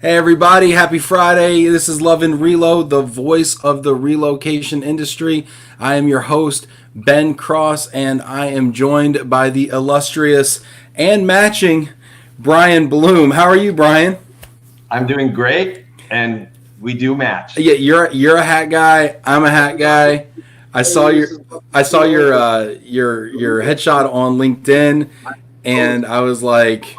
Hey everybody, happy Friday. This is Love and Reload, the voice of the relocation industry. I am your host, Ben Cross, and I am joined by the illustrious and matching Bryan Bloom. How are you, Bryan? I'm doing great, and we do match. Yeah, you're a hat guy. I'm a hat guy. I saw your headshot on LinkedIn, and I was like,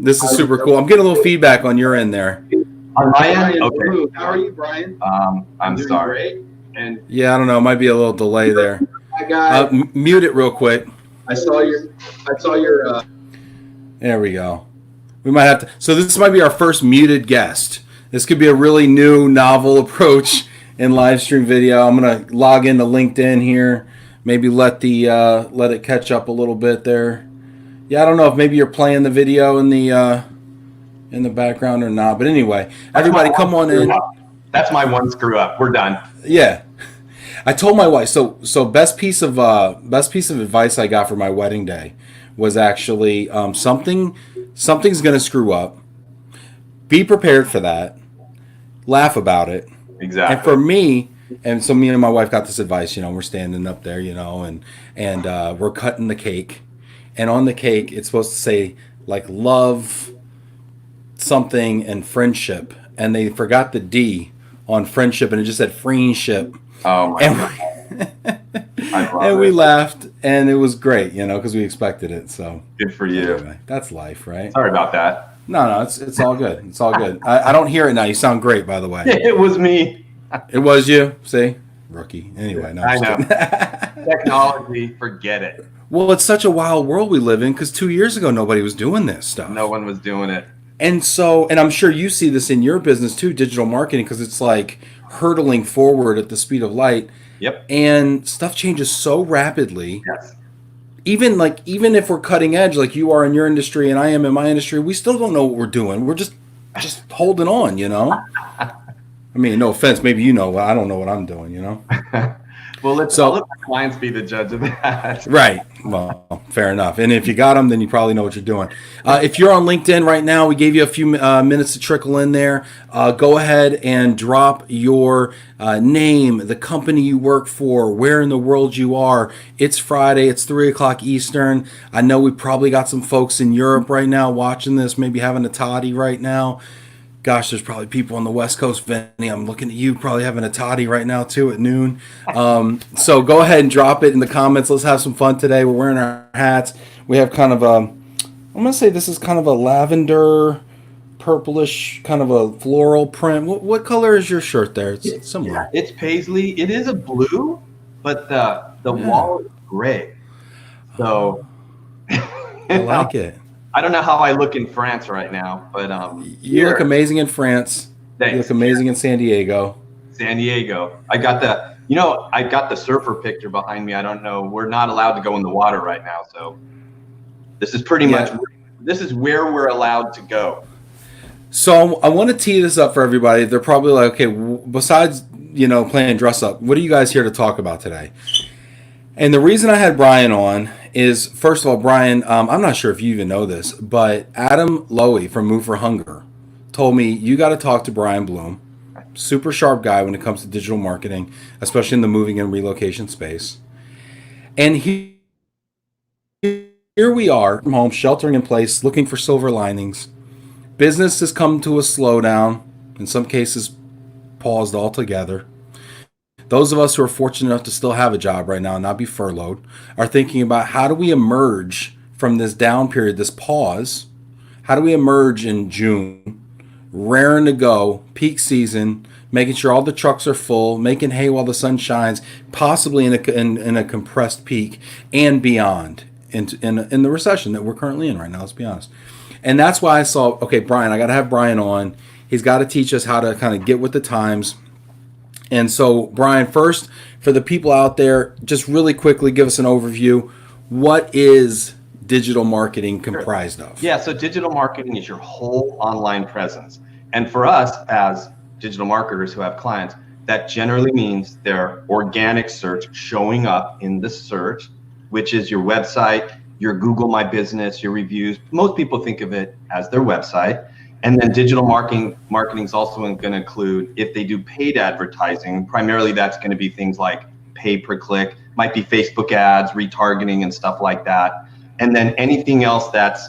this is super cool. I'm getting a little feedback on your end there. On my end? Okay. How are you, Bryan? I'm sorry. Great. And Yeah, I don't know. It might be a little delay there. Mute it real quick. I saw your. There we go. We might have to. So this might be our first muted guest. This could be a really new, novel approach in live stream video. I'm gonna log into LinkedIn here. Maybe let it catch up a little bit there. Yeah, I don't know if maybe you're playing the video in the background or not. But anyway, everybody come on in. That's my one screw up. We're done. Yeah. I told my wife, so best piece of advice I got for my wedding day was actually something's going to screw up. Be prepared for that. Laugh about it. Exactly. And for me, and so me and my wife got this advice, we're standing up there, and we're cutting the cake. And on the cake, it's supposed to say like love something and friendship. And they forgot the D on friendship, and it just said friendship. Oh my God. And we laughed, and it was great, because we expected it. So good for you. Anyway, that's life, right? Sorry about that. No, it's all good. It's all good. I don't hear it now. You sound great, by the way. It was me. It was you. See, rookie. Anyway, no. I know. Technology, forget it. Well, it's such a wild world we live in because 2 years ago nobody was doing this stuff. No one was doing it. And I'm sure you see this in your business too, digital marketing, because it's like hurtling forward at the speed of light. Yep. And stuff changes so rapidly. Yes. Even if we're cutting edge, like you are in your industry and I am in my industry, we still don't know what we're doing. We're just holding on, I mean, no offense, maybe I don't know what I'm doing, Well, I'll let my clients be the judge of that. Right. Well, fair enough. And if you got them, then you probably know what you're doing. If you're on LinkedIn right now, we gave you a few minutes to trickle in there. Go ahead and drop your name, the company you work for, where in the world you are. It's Friday. It's 3 o'clock Eastern. I know we probably got some folks in Europe right now watching this, maybe having a toddy right now. Gosh, there's probably people on the West Coast, Vinny. I'm looking at you, probably having a toddy right now, too, at noon. So go ahead and drop it in the comments. Let's have some fun today. We're wearing our hats. We have kind of I'm going to say this is kind of a lavender, purplish, kind of a floral print. What color is your shirt there? It's similar. It's paisley. It is a blue, but the wall is gray. So I like it. I don't know how I look in France right now, but you look amazing in France. Thanks. You look amazing in San Diego. San Diego. I got the surfer picture behind me. I don't know. We're not allowed to go in the water right now, so this is pretty much where we're allowed to go. So I want to tee this up for everybody. They're probably like, okay, besides playing dress up, what are you guys here to talk about today? And the reason I had Bryan on is, first of all, Bryan, I'm not sure if you even know this, but Adam Lowy from Move for Hunger told me you got to talk to Bryan Bloom. Super sharp guy when it comes to digital marketing, especially in the moving and relocation space. And here we are from home, sheltering in place, looking for silver linings. Business has come to a slowdown, in some cases paused altogether. Those of us who are fortunate enough to still have a job right now and not be furloughed are thinking about how do we emerge from this down period, this pause? How do we emerge in June, raring to go, peak season, making sure all the trucks are full, making hay while the sun shines, possibly in a compressed peak and beyond in the recession that we're currently in right now, let's be honest. And that's why I saw, okay, Bryan, I got to have Bryan on. He's got to teach us how to kind of get with the times. And so, Bryan, first, for the people out there, just really quickly give us an overview. What is digital marketing comprised of? Yeah, so digital marketing is your whole online presence. And for us as digital marketers who have clients, that generally means their organic search showing up in the search, which is your website, your Google My Business, your reviews. Most people think of it as their website. And then digital marketing is also going to include, if they do paid advertising, primarily that's going to be things like pay per click, might be Facebook ads, retargeting and stuff like that. And then anything else that's,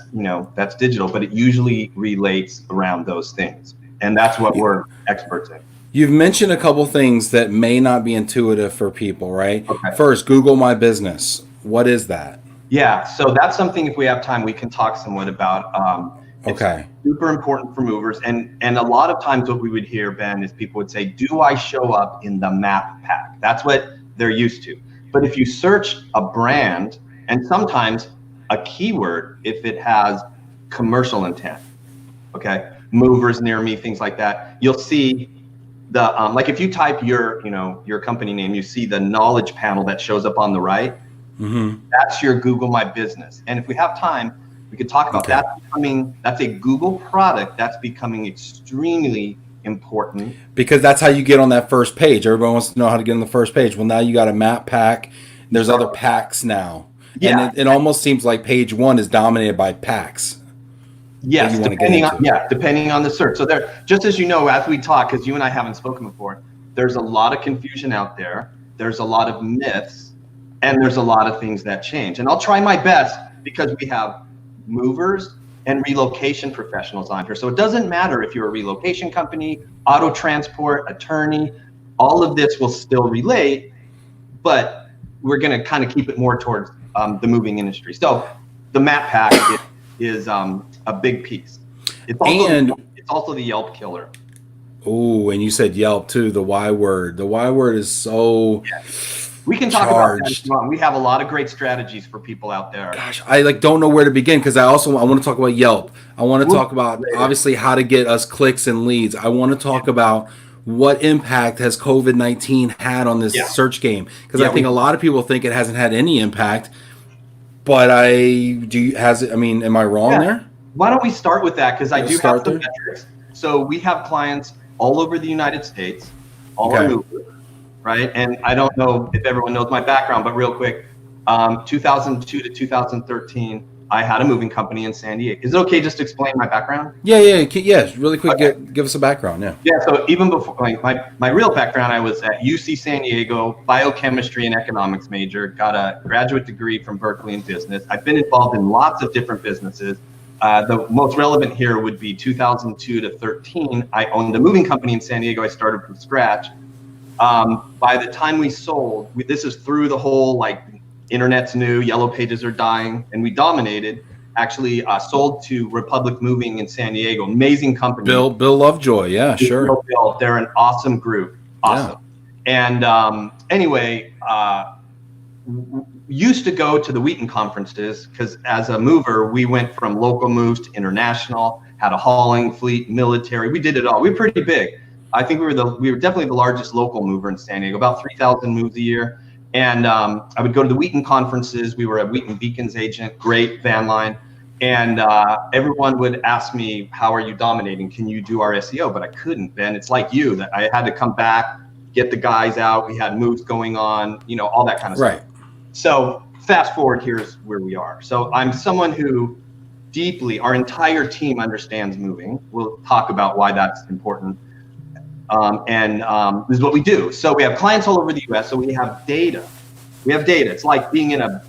that's digital, but it usually relates around those things. And that's what we're experts in. You've mentioned a couple things that may not be intuitive for people, right? Okay. First, Google My Business. What is that? Yeah, so that's something, if we have time, we can talk somewhat about. Okay. Super important for movers. And a lot of times what we would hear, Ben, is people would say, do I show up in the map pack? That's what they're used to. But if you search a brand, and sometimes a keyword, if it has commercial intent, okay, movers near me, things like that, you'll see the, like if you type your company name, you see the knowledge panel that shows up on the right. Mm-hmm. That's your Google My Business. And if we have time, we could talk about that. That's a Google product that's becoming extremely important. Because that's how you get on that first page. Everybody wants to know how to get on the first page. Well, now you got a map pack. There's other packs now. Yeah. And it almost seems like page one is dominated by packs. Yes, depending on the search. So there, just as you know, as we talk, because you and I haven't spoken before, there's a lot of confusion out there. There's a lot of myths, and there's a lot of things that change. And I'll try my best, because we have movers and relocation professionals on here. So it doesn't matter if you're a relocation company, auto transport, attorney, all of this will still relate, but we're going to kind of keep it more towards the moving industry. So the map pack is a big piece. It's also the Yelp killer. Oh, and you said Yelp too, the Y word. The Y word is so We can talk about that as well. We have a lot of great strategies for people out there. Gosh, I don't know where to begin, because I want to talk about Yelp. I want to talk about obviously how to get us clicks and leads. I want to talk about what impact has COVID-19 had on this search game, because I think a lot of people think it hasn't had any impact. But am I wrong there? Why don't we start with that? Because I do have some metrics. So we have clients all over the United States, all are movers, right? And I don't know if everyone knows my background, but real quick, 2002 to 2013, I had a moving company in San Diego. Is it okay just to explain my background? Yeah. Really quick, give us a background. Yeah. So even before my real background, I was at UC San Diego, biochemistry and economics major. Got a graduate degree from Berkeley in business. I've been involved in lots of different businesses. The most relevant here would be 2002 to 13. I owned a moving company in San Diego. I started from scratch. By the time we sold, this is through the whole internet's new, yellow pages are dying, and we dominated. Actually, sold to Republic Moving in San Diego. Amazing company. Bill Lovejoy, yeah, sure. Bill, they're an awesome group. Awesome. Yeah. And anyway, used to go to the Wheaton conferences, because as a mover, we went from local moves to international, had a hauling fleet, military. We did it all. We were pretty big. I think we were definitely the largest local mover in San Diego, about 3,000 moves a year. And I would go to the Wheaton conferences. We were a Wheaton Beacons agent, great van line. And everyone would ask me, how are you dominating? Can you do our SEO? But I couldn't, Ben. It's like you, that I had to come back, get the guys out. We had moves going on, all that kind of stuff. So fast forward, here's where we are. So I'm someone who our entire team understands moving. We'll talk about why that's important. This is what we do. So we have clients all over the US. So we have data. It's like being in a,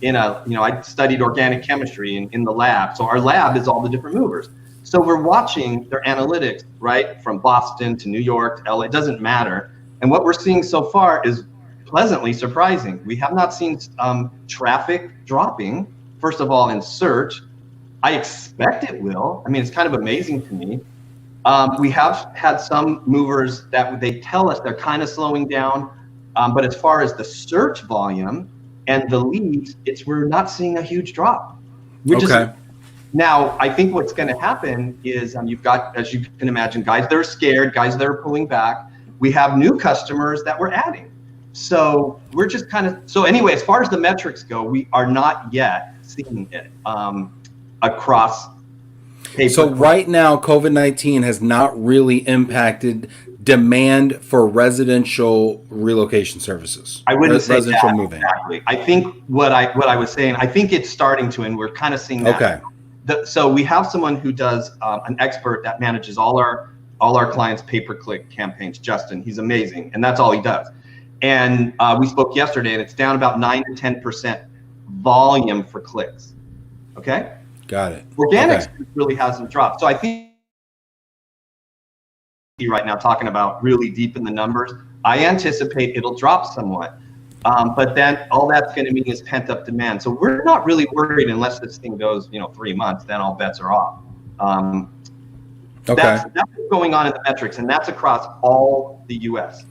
I studied organic chemistry in the lab. So our lab is all the different movers. So we're watching their analytics, right? From Boston to New York to LA, it doesn't matter. And what we're seeing so far is pleasantly surprising. We have not seen traffic dropping, first of all, in search. I expect it will. I mean, it's kind of amazing to me. We have had some movers that they tell us they're kind of slowing down. But as far as the search volume and the leads, we're not seeing a huge drop. Now, I think what's going to happen is you've got, as you can imagine, guys that are scared, guys that are pulling back. We have new customers that we're adding. So we're just anyway, as far as the metrics go, we are not yet seeing it across. So right now, COVID-19 has not really impacted demand for residential relocation services. I wouldn't say residential moving. Exactly. I think what I was saying, I think it's starting to, and we're kind of seeing that. Okay. So we have someone who does an expert that manages all our clients' pay-per-click campaigns. Justin, he's amazing, and that's all he does. And we spoke yesterday, and it's down about 9 to 10% volume for clicks. Okay. Got it. Organic really hasn't dropped. So I think right now talking about really deep in the numbers, I anticipate it'll drop somewhat. But then all that's going to mean is pent up demand. So we're not really worried unless this thing goes, 3 months, then all bets are off. That's what's going on in the metrics, and that's across all the US.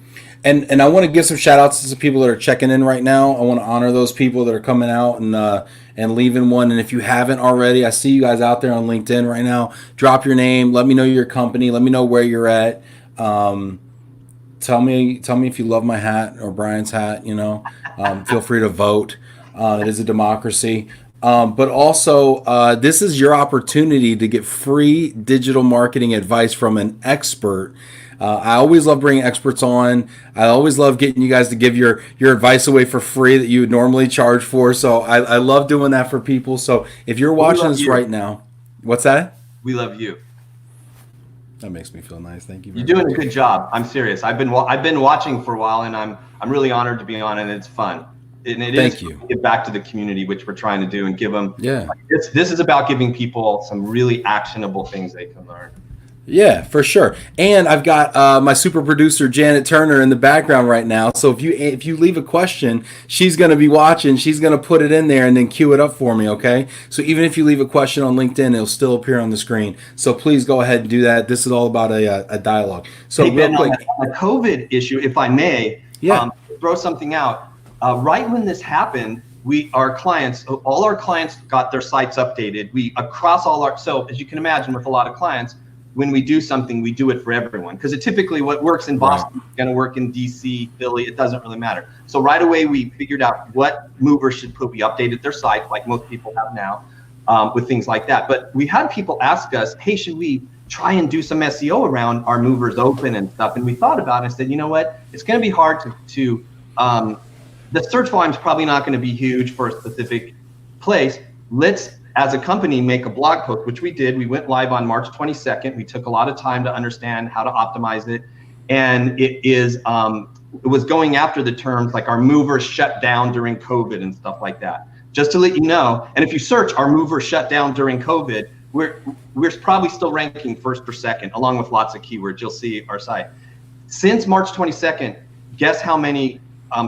And I want to give some shout outs to some people that are checking in right now. I want to honor those people that are coming out and leaving one. And if you haven't already, I see you guys out there on LinkedIn right now. Drop your name. Let me know your company. Let me know where you're at. Tell me if you love my hat or Bryan's hat. Feel free to vote. It is a democracy. But also, this is your opportunity to get free digital marketing advice from an expert. I always love bringing experts on. I always love getting you guys to give your advice away for free that you would normally charge for. So I love doing that for people. So if you're watching this right now, what's that? We love you. That makes me feel nice. Thank you. You're doing a good job. I'm serious. I've been watching for a while, and I'm really honored to be on, and it's fun. And it is to give back to the community, which we're trying to do, and give them. Yeah. This is about giving people some really actionable things they can learn. Yeah, for sure. And I've got my super producer Janet Turner in the background right now. So if you leave a question, she's going to be watching. She's going to put it in there and then queue it up for me. Okay. So even if you leave a question on LinkedIn, it'll still appear on the screen. So please go ahead and do that. This is all about a dialogue. So hey, real Ben, quick, on the COVID issue, if I may, throw something out. Right when this happened, all our clients got their sites updated. So as you can imagine, with a lot of clients, when we do something, we do it for everyone, because it typically what works in Boston is going to work in DC, Philly. It doesn't really matter. So right away, we figured out what movers should put. We updated their site like most people have now with things like that. But we had people ask us, hey, should we try and do some SEO around our movers open and stuff? And we thought about it and said, you know what? It's going to be hard to the search volume is probably not going to be huge for a specific place. Let's, as a company, make a blog post, which we did. We went live on March 22nd. We took a lot of time to understand how to optimize it. And it was going after the terms like our movers shut down during COVID and stuff like that. Just to let you know, and if you search our movers shut down during COVID, we're probably still ranking first or second, along with lots of keywords. You'll see our site. Since March 22nd, guess how many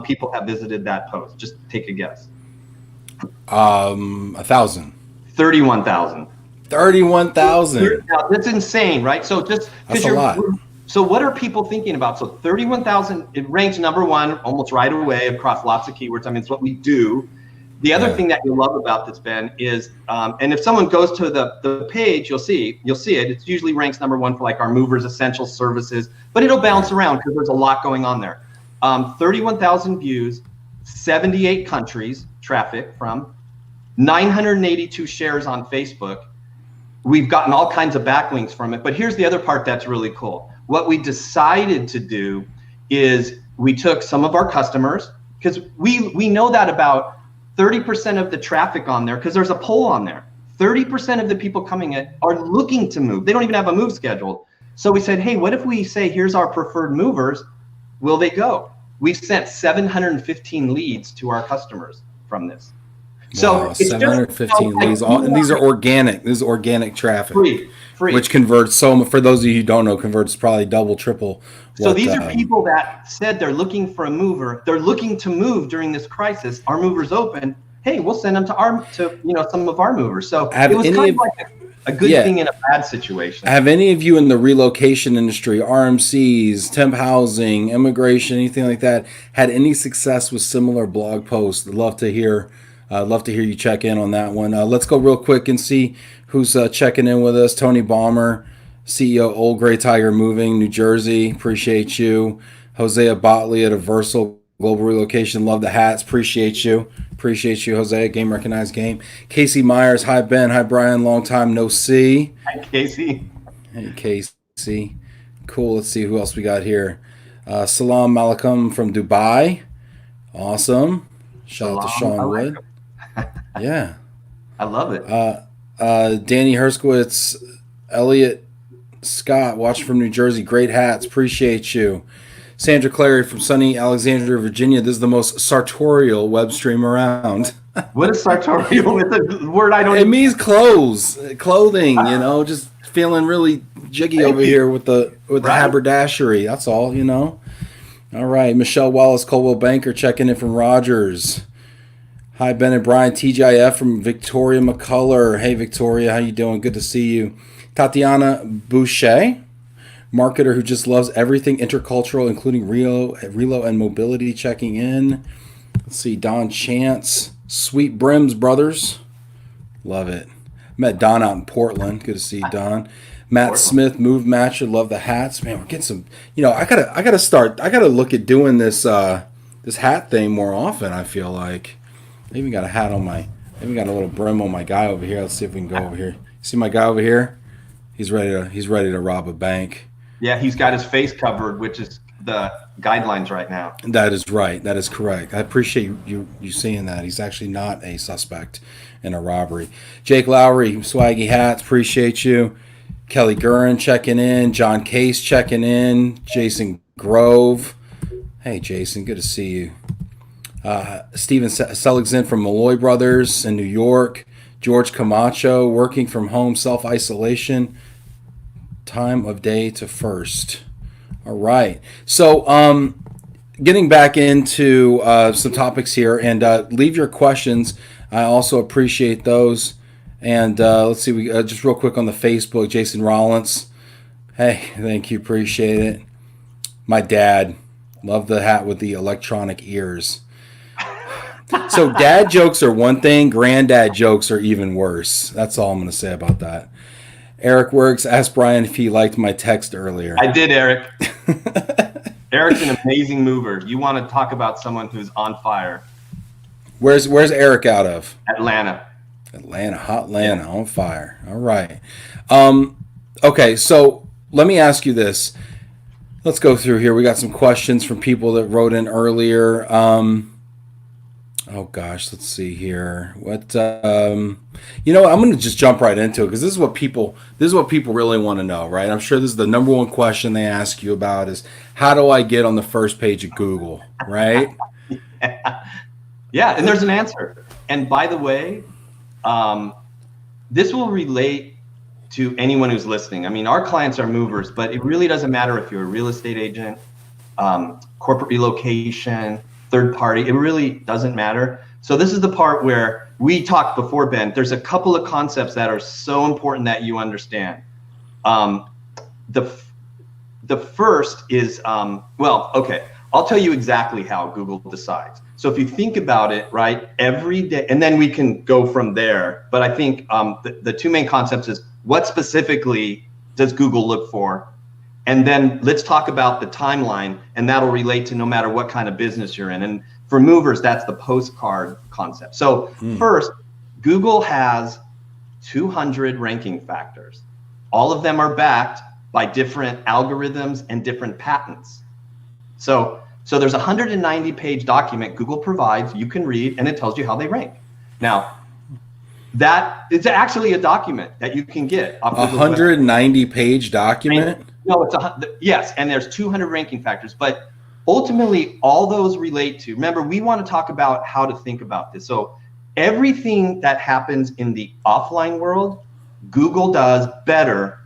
people have visited that post? Just take a guess. 1,000. 31,000. 31,000. That's insane, right? So that's a lot. So what are people thinking about? So 31,000, it ranks number one almost right away across lots of keywords. I mean, it's what we do. The other thing that you love about this, Ben, is, and if someone goes to the page, you'll see it. It usually ranks number one for like our movers, essential services, but it'll bounce around because there's a lot going on there. 31,000 views, 78 countries traffic from, 982 shares on Facebook. We've gotten all kinds of backlinks from it. But here's the other part that's really cool. What we decided to do is we took some of our customers, because we know that about 30% of the traffic on there, because there's a poll on there, 30% of the people coming in are looking to move. They don't even have a move scheduled. So we said, hey, what if we say, here's our preferred movers, will they go? We've sent 715 leads to our customers from this. So wow, 715 leads, and these are organic. This is organic traffic, free, which converts. So for those of you who don't know, converts probably double, triple. So these are people that said they're looking for a mover. They're looking to move during this crisis. Our movers open. Hey, we'll send them to some of our movers. So it was kind of like a good thing in a bad situation. Have any of you in the relocation industry, RMCs, temp housing, immigration, anything like that, had any success with similar blog posts? I'd love to hear. I'd love to hear you check in on that one. Let's go real quick and see who's checking in with us. Tony Balmer, CEO, Old Gray Tiger Moving, New Jersey. Appreciate you. Hosea Botley at Aversal Global Relocation. Love the hats. Appreciate you. Appreciate you, Hosea. Game Recognized Game. Casey Myers. Hi, Ben. Hi, Bryan. Long time no see. Hi, Casey. Hey, Casey. Cool. Let's see who else we got here. Salam Malakam from Dubai. Awesome. Shout out to Sean Wood. Yeah. I love it. Danny Herskowitz, Elliot Scott, watching from New Jersey. Great hats. Appreciate you. Sandra Clary from sunny Alexandria, Virginia. This is the most sartorial web stream around. What is sartorial? It's a word I don't. It means clothing. You know, just feeling really jiggy over here with the haberdashery. That's all. You know. All right, Michelle Wallace, Coldwell Banker, checking in from Rogers. Hi, Ben and Brian. TGIF from Victoria McCullough. Hey, Victoria, how you doing? Good to see you. Tatiana Boucher, marketer who just loves everything intercultural, including relo and mobility, checking in. Let's see, Don Chance, Sweet Brims Brothers. Love it. Met Don out in Portland. Good to see you, Don. Matt Smith, Move Matcher, love the hats. Man, we're getting some, you know, I gotta look at doing this this hat thing more often, I feel like. I even got a hat on I even got a little brim on my guy over here. Let's see if we can go over here. See my guy over here? He's ready to rob a bank. Yeah, he's got his face covered, which is the guidelines right now. That is right. That is correct. I appreciate you seeing that. He's actually not a suspect in a robbery. Jake Lowry, Swaggy Hats, appreciate you. Kelly Gurin checking in. John Case checking in. Jason Grove. Hey, Jason, good to see you. Steven Seligson from Malloy Brothers in New York. George Camacho, working from home, self-isolation. Time of day to first. All right. So getting back into some topics here, and leave your questions. I also appreciate those. And let's see, we just real quick on the Facebook, Jason Rollins. Hey, thank you, appreciate it. My dad, love the hat with the electronic ears. So dad jokes are one thing, granddad jokes are even worse. That's all I'm going to say about that. Eric Works, asked Brian if he liked my text earlier. I did, Eric. Eric's an amazing mover. You want to talk about someone who's on fire. Where's Eric out of? Atlanta, hot Atlanta, on fire. All right. Okay, so let me ask you this. Let's go through here. We got some questions from people that wrote in earlier. Oh gosh, let's see here. What you know what? I'm going to just jump right into it because this is what people really want to know, right? I'm sure this is the number one question they ask you about is how do I get on the first page of Google, right? Yeah, and there's an answer. And by the way, this will relate to anyone who's listening. I mean, our clients are movers, but it really doesn't matter if you're a real estate agent, corporate relocation, third party, it really doesn't matter. So this is the part where we talked before, Ben. There's a couple of concepts that are so important that you understand. The first is, well, okay, I'll tell you exactly how Google decides. So if you think about it, right, every day, and then we can go from there. But I think the two main concepts is what specifically does Google look for? And then let's talk about the timeline, and that'll relate to no matter what kind of business you're in. And for movers, that's the postcard concept. So first, Google has 200 ranking factors. All of them are backed by different algorithms and different patents. So there's a 190-page document Google provides, you can read, and it tells you how they rank. Now, that it's actually a document that you can get. A 190-page document? No, yes, and there's 200 ranking factors, but ultimately all those relate to, remember, we want to talk about how to think about this. So everything that happens in the offline world, Google does better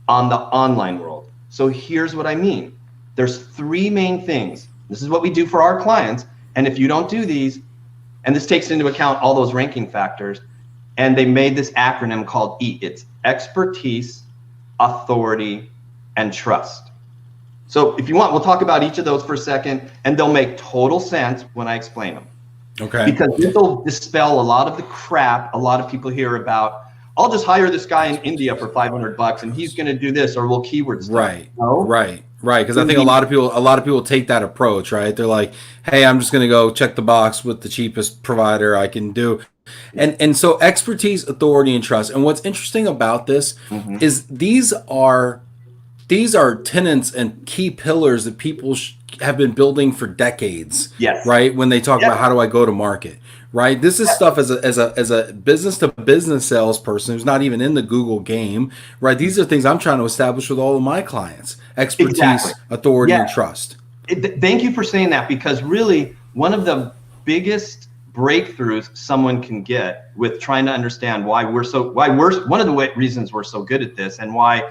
on the online world. So here's what I mean. There's three main things. This is what we do for our clients. And if you don't do these, and this takes into account all those ranking factors, and they made this acronym called EAT. It's expertise, authority, and trust. So if you want, we'll talk about each of those for a second, and they'll make total sense when I explain them. Okay. Because this will dispel a lot of the crap a lot of people hear about. I'll just hire this guy in India for $500 and he's going to do this, or we'll keyword stuff. Right. No? Right. Because I think a lot of people take that approach, right? They're like, hey, I'm just going to go check the box with the cheapest provider I can do. And so expertise, authority, and trust. And what's interesting about this is these are tenets and key pillars that people have been building for decades. Yes. Right. When they talk about how do I go to market, right? This is stuff as a business to business salesperson who's not even in the Google game, right? These are things I'm trying to establish with all of my clients: expertise, authority, and trust. Thank you for saying that, because really one of the biggest breakthroughs someone can get with trying to understand why we're one of the reasons we're so good at this, and why,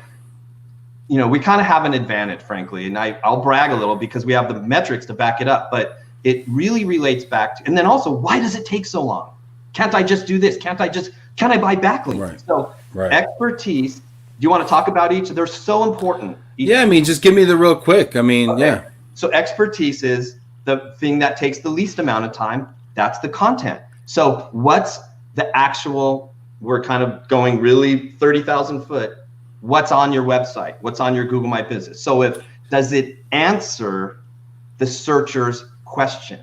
you know, we kind of have an advantage, frankly, and I'll brag a little because we have the metrics to back it up, but it really relates back to, and then also, why does it take so long? Can't I just do this? Can I buy backlinks? Right. So expertise, do you want to talk about each? They're so important. Yeah, I mean, just give me the real quick. I mean, yeah. So expertise is the thing that takes the least amount of time. That's the content. So what's the actual, we're kind of going really 30,000 foot. What's on your website? What's on your Google My Business? So does it answer the searcher's question?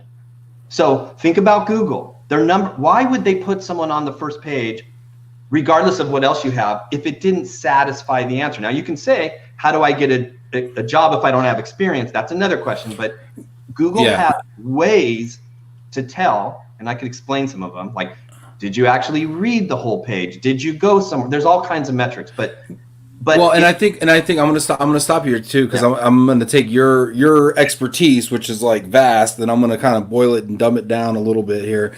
So think about Google. Why would they put someone on the first page, regardless of what else you have, if it didn't satisfy the answer? Now you can say, how do I get a job if I don't have experience? That's another question, but Google has ways to tell, and I could explain some of them. Like, did you actually read the whole page? Did you go somewhere? There's all kinds of metrics, but well, and I think I'm gonna stop here too, because I'm gonna take your expertise, which is like vast, and I'm gonna kind of boil it and dumb it down a little bit here,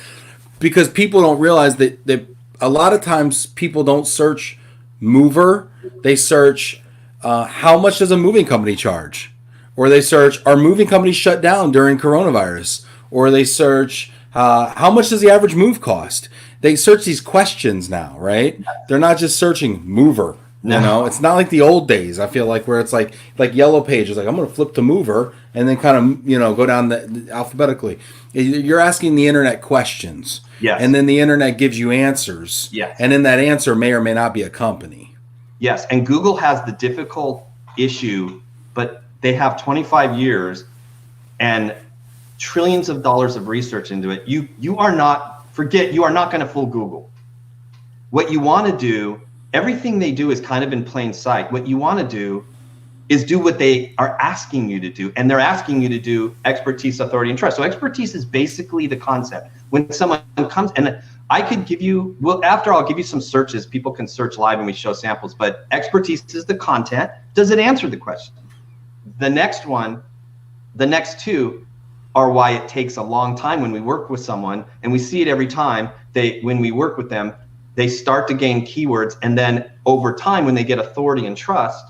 because people don't realize that a lot of times people don't search mover, they search how much does a moving company charge, or they search, are moving companies shut down during coronavirus, or they search how much does the average move cost. They search these questions now, right? They're not just searching mover. You know, it's not like the old days. I feel like where it's like Yellow Pages, like I'm going to flip to mover and then kind of, you know, go down alphabetically. You're asking the internet questions. Yes. And then the internet gives you answers. Yes. And in that answer may or may not be a company. Yes. And Google has the difficult issue, but they have 25 years and trillions of dollars of research into it. You are not going to fool Google. What you want to do, everything they do is kind of in plain sight. What you want to do is do what they are asking you to do. And they're asking you to do expertise, authority, and trust. So expertise is basically the concept. When someone comes, and I could give you, after I'll give you some searches, people can search live and we show samples, but expertise is the content. Does it answer the question? The next two are why it takes a long time when we work with someone, and we see it every time when we work with them, they start to gain keywords, and then over time, when they get authority and trust,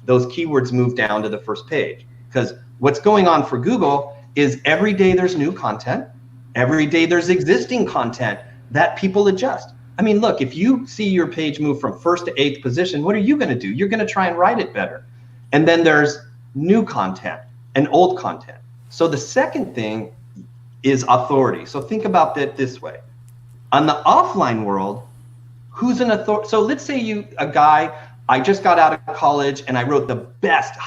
those keywords move down to the first page. Because what's going on for Google is every day there's new content, every day there's existing content that people adjust. I mean, look, if you see your page move from 1st to 8th position, what are you going to do? You're going to try and write it better. And then there's new content and old content. So the second thing is authority. So think about that this way. On the offline world, who's an authority? So let's say a guy, I just got out of college and I wrote the best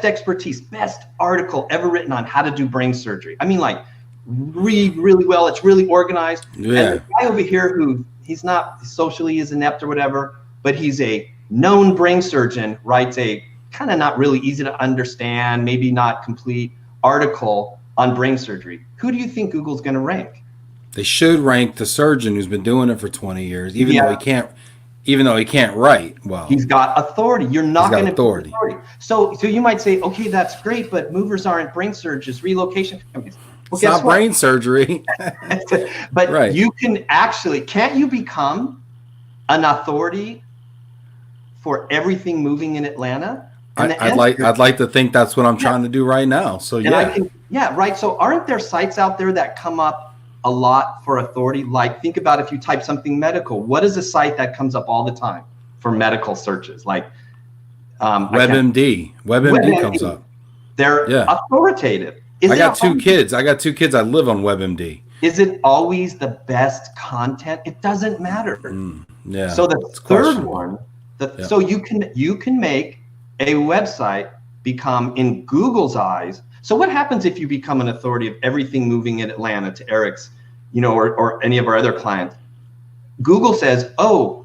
expertise, best article ever written on how to do brain surgery. I mean, like really well, it's really organized. Yeah. And the guy over here who he's not socially is inept or whatever, but he's a known brain surgeon, writes a kind of not really easy to understand, maybe not complete article on brain surgery. Who do you think Google's going to rank? They should rank the surgeon who's been doing it for 20 years, even though he can't write well. He's got authority. You're not going to authority. So you might say, okay, that's great, but movers aren't brain surgeons, relocation companies. Well, it's not brain surgery. But you can actually, can't you become an authority for everything moving in Atlanta? I'd like to think that's what I'm trying to do right now. So right. So aren't there sites out there that come up a lot for authority? Like, think about if you type something medical, what is a site that comes up all the time for medical searches? Like WebMD. WebMD comes up. They're authoritative. I got two kids. I live on WebMD. Is it always the best content? It doesn't matter. Yeah. So the third one, so you can make a website become, in Google's eyes. So what happens if you become an authority of everything moving in Atlanta to Eric's, or any of our other clients? Google says, oh,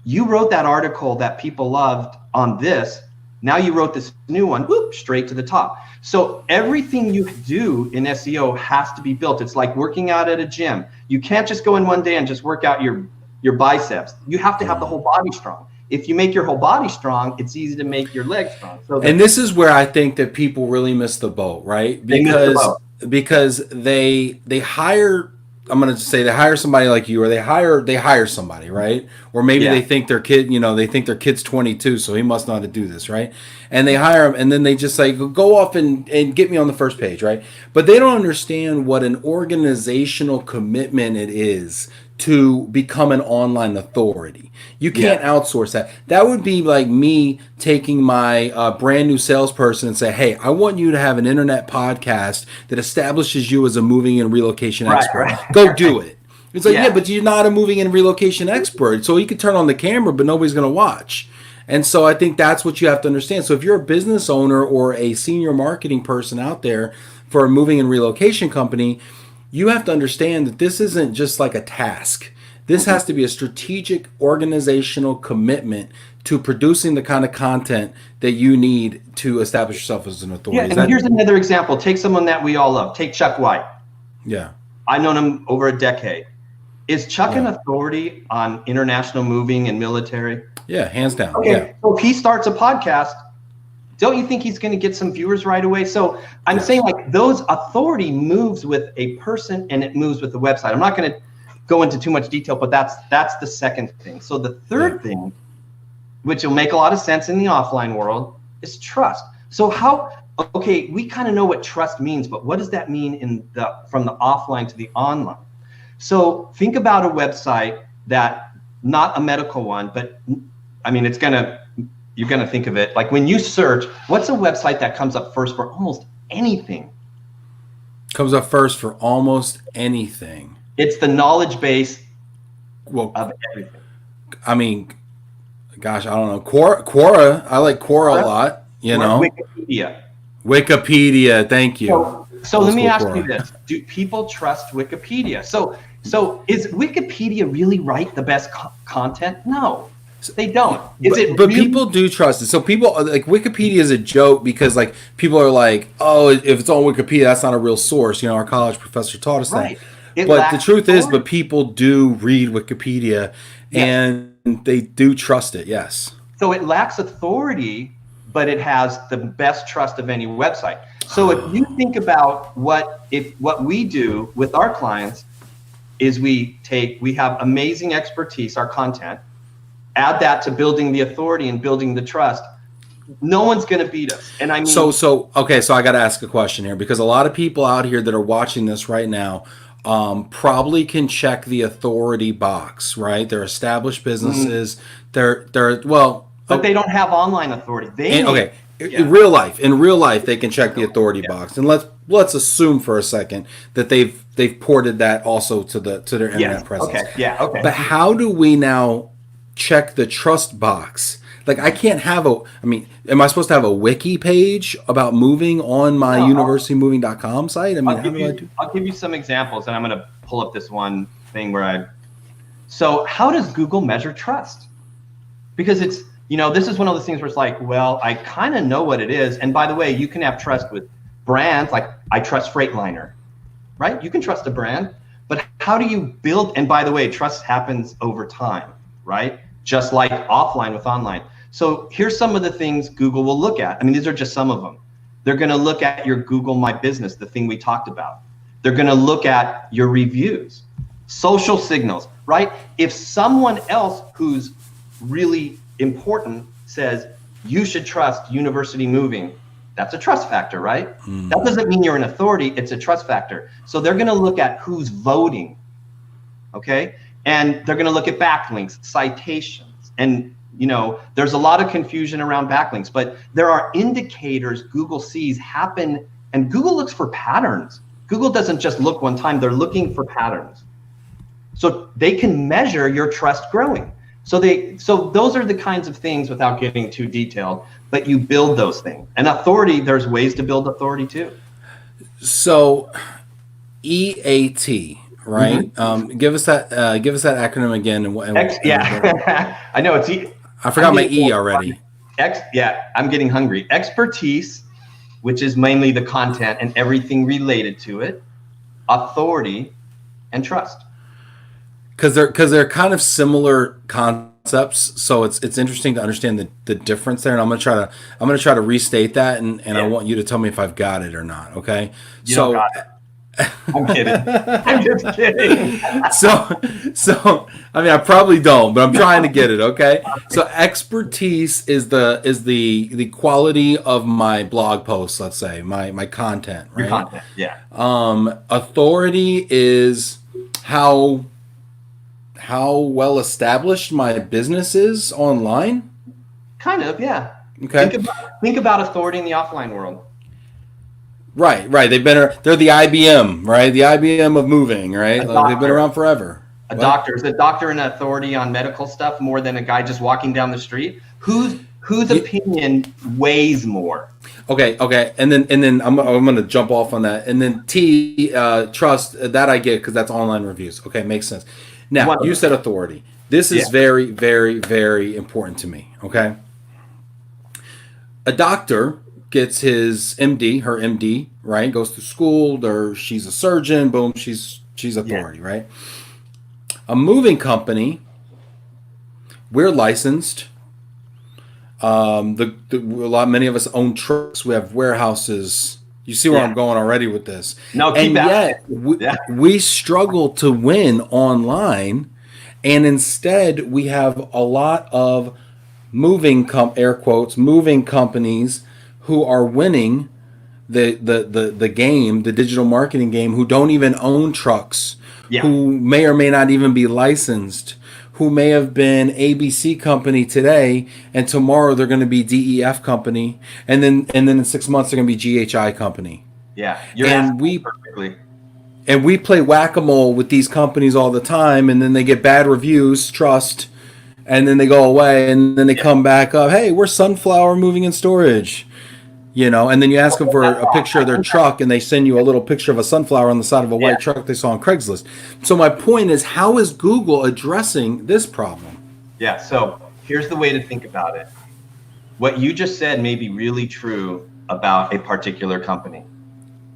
you wrote that article that people loved on this. Now you wrote this new one, whoop, straight to the top. So everything you do in SEO has to be built. It's like working out at a gym. You can't just go in one day and just work out your biceps. You have to have the whole body strong. If you make your whole body strong, it's easy to make your legs strong. So and this is where I think that people really miss the boat, right? Because they hire, I'm going to say they hire somebody like you, or they hire somebody, right? Or maybe they think their kid, they think their kid's 22, so he must know how to do this, right? And they hire him, and then they just say, go off and get me on the first page, right? But they don't understand what an organizational commitment it is to become an online authority. You can't outsource that. That would be like me taking my brand new salesperson and say, hey, I want you to have an internet podcast that establishes you as a moving and relocation expert. Right. Go do it. It's like, yeah, but you're not a moving and relocation expert. So you can turn on the camera, but nobody's going to watch. And so I think that's what you have to understand. So if you're a business owner or a senior marketing person out there for a moving and relocation company, you have to understand that this isn't just like a task. This has to be a strategic organizational commitment to producing the kind of content that you need to establish yourself as an authority. Yeah, and here's another example. Take someone that we all love. Take Chuck White. Yeah. I've known him over a decade. Is Chuck an authority on international moving and military? Yeah, hands down. Okay, yeah. So if he starts a podcast, don't you think he's going to get some viewers right away? So I'm saying like those authority moves with a person and it moves with the website. I'm not going to go into too much detail, but that's the second thing. So the third thing, which will make a lot of sense in the offline world, is trust. So we kind of know what trust means, but what does that mean from the offline to the online? So think about a website that, not a medical one, but I mean, you're going to think of it like when you search, what's a website that comes up first for almost anything? Comes up first for almost anything. It's the knowledge base of everything. I mean, gosh, I don't know. Quora, I like Quora a lot, Wikipedia, thank you. So let me ask you this. Do people trust Wikipedia? So is Wikipedia really write the best content? No. They don't. But people do trust it. So people like Wikipedia is a joke because like people are like, oh, if it's on Wikipedia, that's not a real source. Our college professor taught us that. But the truth is, but people do read Wikipedia and they do trust it. Yes. So it lacks authority, but it has the best trust of any website. So if you think about what we do with our clients is we have amazing expertise, our content, add that to building the authority and building the trust. No one's going to beat us. And I mean, so I got to ask a question here because a lot of people out here that are watching this right now probably can check the authority box, right? They're established businesses. But they don't have online authority. In real life, they can check the authority box. And let's assume for a second that they've ported that also to their internet presence. Okay. But how do we now check the trust box? Like I can't have am I supposed to have a wiki page about moving on my universitymoving.com site? I mean, I'll give you some examples, and I'm going to pull up this one thing so how does Google measure trust? Because it's, this is one of those things where it's like, well, I kind of know what it is. And by the way, you can have trust with brands. Like I trust Freightliner, right? You can trust a brand, but how do you build? And by the way, trust happens over time, right? Just like offline with online. So here's some of the things Google will look at. I mean, these are just some of them. They're going to look at your Google My Business, the thing we talked about. They're going to look at your reviews, social signals, right? If someone else who's really important says you should trust University Moving, that's a trust factor, right? That doesn't mean you're an authority, it's a trust factor. So they're going to look at who's voting, okay? And they're going to look at backlinks, citations, and there's a lot of confusion around backlinks, but there are indicators Google sees happen, and Google looks for patterns. Google doesn't just look one time, they're looking for patterns. So they can measure your trust growing. So those are the kinds of things without getting too detailed, but you build those things. And authority, there's ways to build authority too. So EAT, right? Give us that acronym again. I know it's I forgot my E already. I'm getting hungry. Expertise, which is mainly the content and everything related to it. Authority and trust. Because they're kind of similar concepts, so it's interesting to understand the difference there. And I'm gonna try to restate that, and I want you to tell me if I've got it or not. Okay. You don't got it. I'm kidding. I'm just kidding. So I mean, I probably don't, but I'm trying to get it. Okay. So expertise is the quality of my blog posts, let's say my content, right? Your content, yeah. Authority is how well established my business is online. Kind of, yeah. Okay. Think about authority in the offline world. Right. They're the IBM, right? The IBM of moving, right? Like, they've been around forever. Doctor is a doctor and authority on medical stuff more than a guy just walking down the street. Whose opinion weighs more? Okay. And then I'm gonna jump off on that. And then trust, that I get because that's online reviews. Okay, makes sense. Now you said authority. This is very, very, very important to me. Okay. A doctor gets his MD, her MD, right? Goes to school, or she's a surgeon, boom, she's authority, right? A moving company, we're licensed. Many of us own trucks. We have warehouses. You see where I'm going already with this. No, keep yet we struggle to win online, and instead we have a lot of air quotes moving companies who are winning the game, the digital marketing game, who don't even own trucks, who may or may not even be licensed, who may have been ABC company today, and tomorrow they're going to be DEF company, and then in 6 months they're going to be GHI company. Yeah, you're perfectly. And we play whack-a-mole with these companies all the time, and then they get bad reviews, trust, and then they go away, and then they come back up. Hey, we're Sunflower Moving and Storage. And then you ask them for a picture of their truck, and they send you a little picture of a sunflower on the side of a white truck they saw on Craigslist. So my point is, how is Google addressing this problem? Yeah, so here's the way to think about it. What you just said may be really true about a particular company.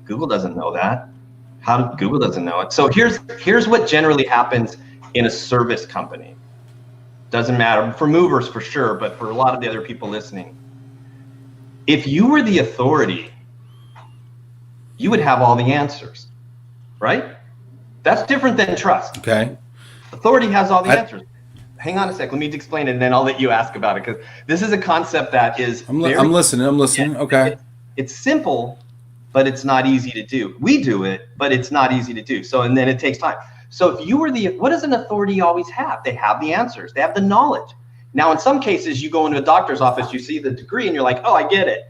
Google doesn't know that. Google doesn't know it. So here's what generally happens in a service company. Doesn't matter, for movers for sure, but for a lot of the other people listening. If you were the authority, you would have all the answers, right? That's different than trust. Okay. Authority has all the answers. Hang on a sec. Let me explain it, and then I'll let you ask about it, because this is a concept that is I'm listening. Okay. It's simple, but it's not easy to do. We do it, but it's not easy to do. And then it takes time. So if you were what does an authority always have? They have the answers. They have the knowledge. Now, in some cases, you go into a doctor's office, you see the degree, and you're like, oh, I get it.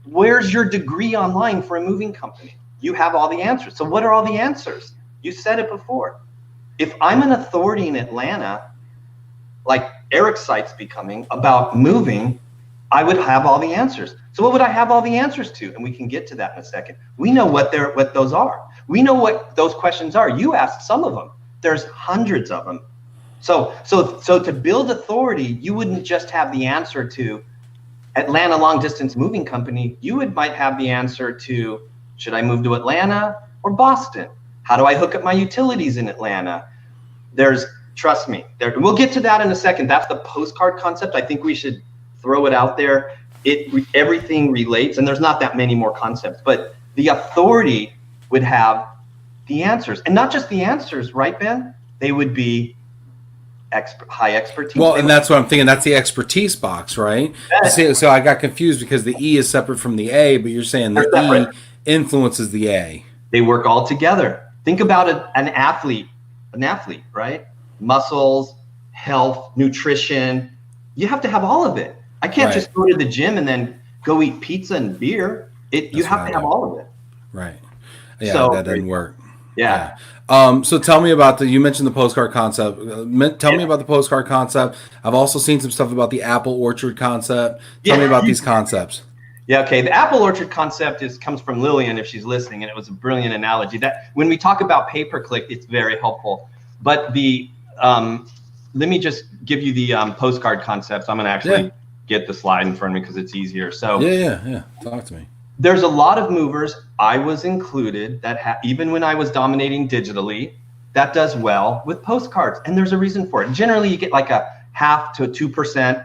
Where's your degree online for a moving company? You have all the answers. So what are all the answers? You said it before. If I'm an authority in Atlanta, like Eric's site's becoming about moving, I would have all the answers. So what would I have all the answers to? And we can get to that in a second. We know what those are. We know what those questions are. You asked some of them. There's hundreds of them. So to build authority, you wouldn't just have the answer to Atlanta long distance moving company. You might have the answer to, should I move to Atlanta or Boston? How do I hook up my utilities in Atlanta? Trust me, we'll get to that in a second. That's the postcard concept. I think we should throw it out there. Everything relates, and there's not that many more concepts, but the authority would have the answers, and not just the answers, right, Ben? They would be high expertise. Well, and that's what I'm thinking. That's the expertise box, right? So I got confused because the E is separate from the A, but you're saying the E influences the A. They work all together. Think about an athlete, right? Muscles, health, nutrition. You have to have all of it. I can't just go to the gym and then go eat pizza and beer. You have to have all of it. Right. Yeah, that doesn't work. Yeah. So tell me about you mentioned the postcard concept. Tell me about the postcard concept. I've also seen some stuff about the apple orchard concept. Tell me about these concepts. Yeah, okay. The apple orchard concept comes from Lillian, if she's listening, and it was a brilliant analogy. That when we talk about pay-per-click, it's very helpful. But let me just give you the postcard concepts. I'm going to actually get the slide in front of me because it's easier. So Yeah. Talk to me. there's a lot of movers, I was included, that even when I was dominating digitally, that does well with postcards. And there's a reason for it. Generally, you get like a 0.5 to 2%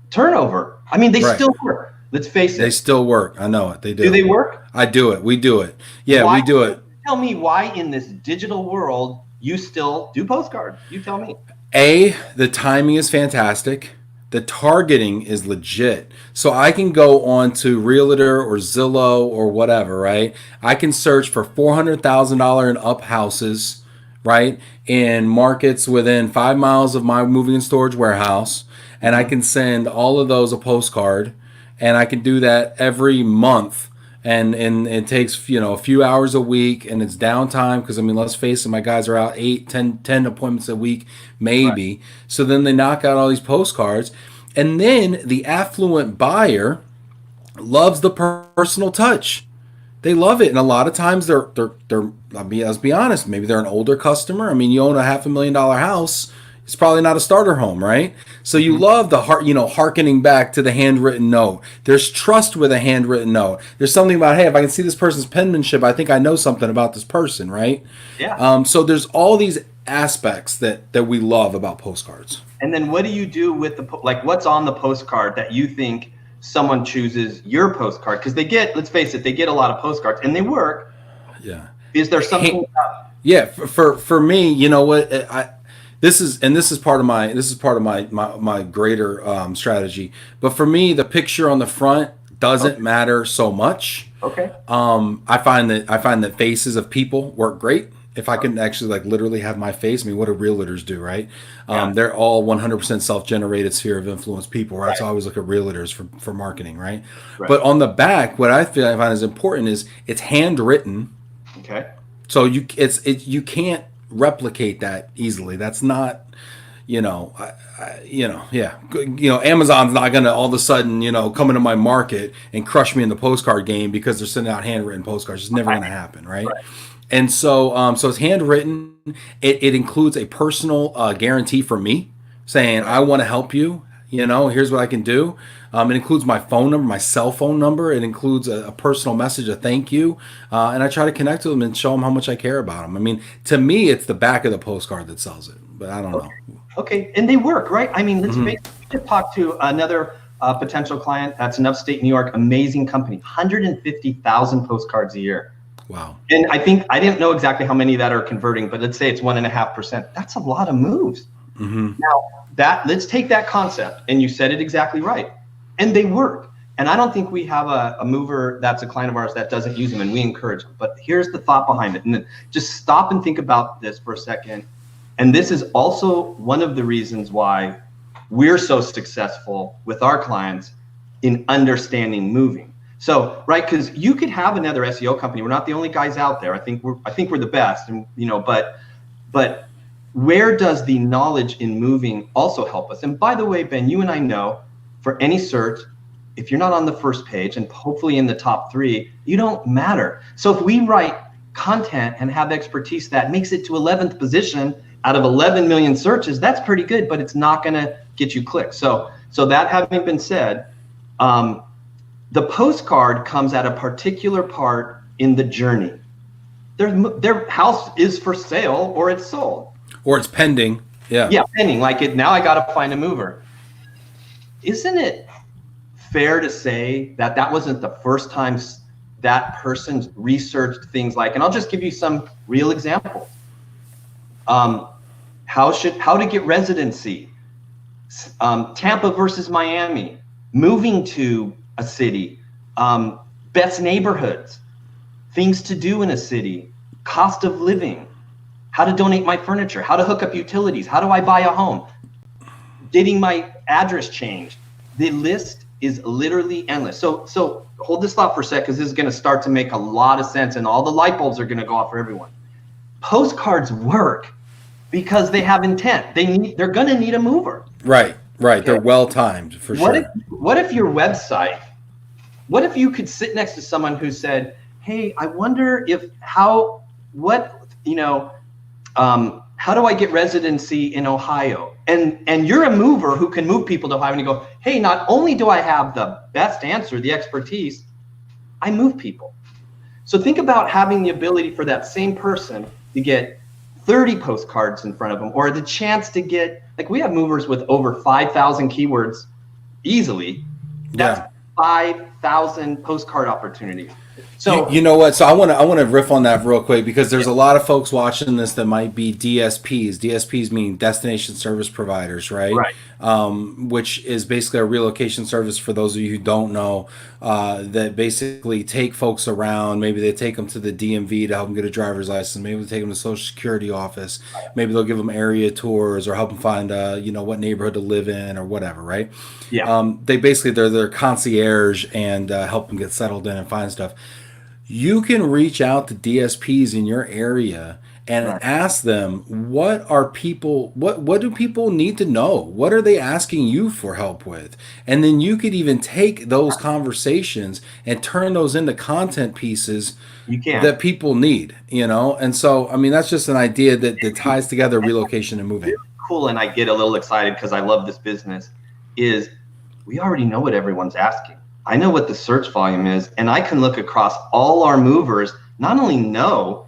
turnover. I mean, they still work. Let's face it. They still work. I know it. They do. Do they work? I do it. We do it. Yeah, Why? we do it. Tell me why in this digital world you still do postcards. You tell me. The timing is fantastic. The targeting is legit. So I can go on to Realtor or Zillow or whatever, right? I can search for $400,000 and up houses, right? In markets within 5 miles of my moving and storage warehouse. And I can send all of those a postcard. And I can do that every month. And it takes, a few hours a week, and it's downtime because, I mean, let's face it, my guys are out 8, 10 appointments a week, maybe. Right. So then they knock out all these postcards. And then the affluent buyer loves the personal touch. They love it. And a lot of times they're let's be honest, maybe they're an older customer. I mean, you own a $500,000 house. It's probably not a starter home, right? So you love the hearkening back to the handwritten note. There's trust with a handwritten note. There's something about, hey, if I can see this person's penmanship, I think I know something about this person, right? Yeah. So there's all these aspects that we love about postcards. And then what do you do with what's on the postcard that you think someone chooses your postcard? Because let's face it, they get a lot of postcards and they work. Yeah. Is there something? Yeah. For me, you know what, This is part of my greater strategy. But for me, the picture on the front doesn't matter so much. Okay. I find that faces of people work great. If I can actually literally have my face, I mean, what do realtors do, right? Yeah. They're all 100% self-generated sphere of influence people, right? So I always look at realtors for marketing, right? But on the back, what I find is important is it's handwritten. Okay. So you can't replicate that easily. That's not, Amazon's not going to all of a sudden, come into my market and crush me in the postcard game because they're sending out handwritten postcards. It's never going to happen, right? And so it's handwritten. It includes a personal guarantee from me saying, I want to help you. Here's what I can do. It includes my phone number, my cell phone number. It includes a personal message, a thank you. And I try to connect with them and show them how much I care about them. I mean, to me, it's the back of the postcard that sells it, but I don't know. Okay. And they work, right? I mean, let's face it, we just talked to another potential client that's in upstate New York, amazing company, 150,000 postcards a year. Wow. And I didn't know exactly how many that are converting, but let's say it's 1.5%. That's a lot of moves. Mm-hmm. Now, let's take that concept, and you said it exactly right. And they work. And I don't think we have a mover that's a client of ours that doesn't use them, and we encourage them. But here's the thought behind it. And then just stop and think about this for a second. And this is also one of the reasons why we're so successful with our clients in understanding moving. So, right, because you could have another SEO company. We're not the only guys out there. I think we're the best. And but where does the knowledge in moving also help us? And by the way, Ben, you and I know for any search, if you're not on the first page and hopefully in the top 3, you don't matter. So if we write content and have expertise that makes it to 11th position out of 11 million searches, that's pretty good, but it's not going to get you clicks. So that having been said, the postcard comes at a particular part in the journey. Their house is for sale or it's sold. Or it's pending. Yeah. Yeah, pending. Now I got to find a mover. Isn't it fair to say that wasn't the first time that person researched things and I'll just give you some real examples. How to get residency, Tampa versus Miami, moving to a city, best neighborhoods, things to do in a city, cost of living, how to donate my furniture, how to hook up utilities, how do I buy a home, getting my address changed. The list is literally endless. So hold this thought for a sec, because this is going to start to make a lot of sense and all the light bulbs are going to go off for everyone. Postcards work because they have intent. They're going to need a mover. Right. Okay. They're well timed for sure. What if your website, what if you could sit next to someone who how how do I get residency in Ohio? And you're a mover who can move people to Ohio, and you go, hey, not only do I have the best answer, the expertise, I move people. So think about having the ability for that same person to get 30 postcards in front of them, or the chance to get, like we have movers with over 5,000 keywords easily. That's 5,000 postcard opportunities. So you know what? So I want to riff on that real quick, because there's a lot of folks watching this that might be DSPs. DSPs mean destination service providers, right? Right. Which is basically a relocation service, for those of you who don't know, that basically take folks around. Maybe they take them to the DMV to help them get a driver's license. Maybe they take them to the Social Security office. Maybe they'll give them area tours or help them find, what neighborhood to live in or whatever, right? Yeah. They basically, they're their concierge and help them get settled in and find stuff. You can reach out to DSPs in your area and ask them, what do people need to know? What are they asking you for help with? And then you could even take those conversations and turn those into content pieces that people need, And so, I mean, that's just an idea that ties together relocation and moving. Cool. And I get a little excited because I love this business, is we already know what everyone's asking. I know what the search volume is, and I can look across all our movers, not only know,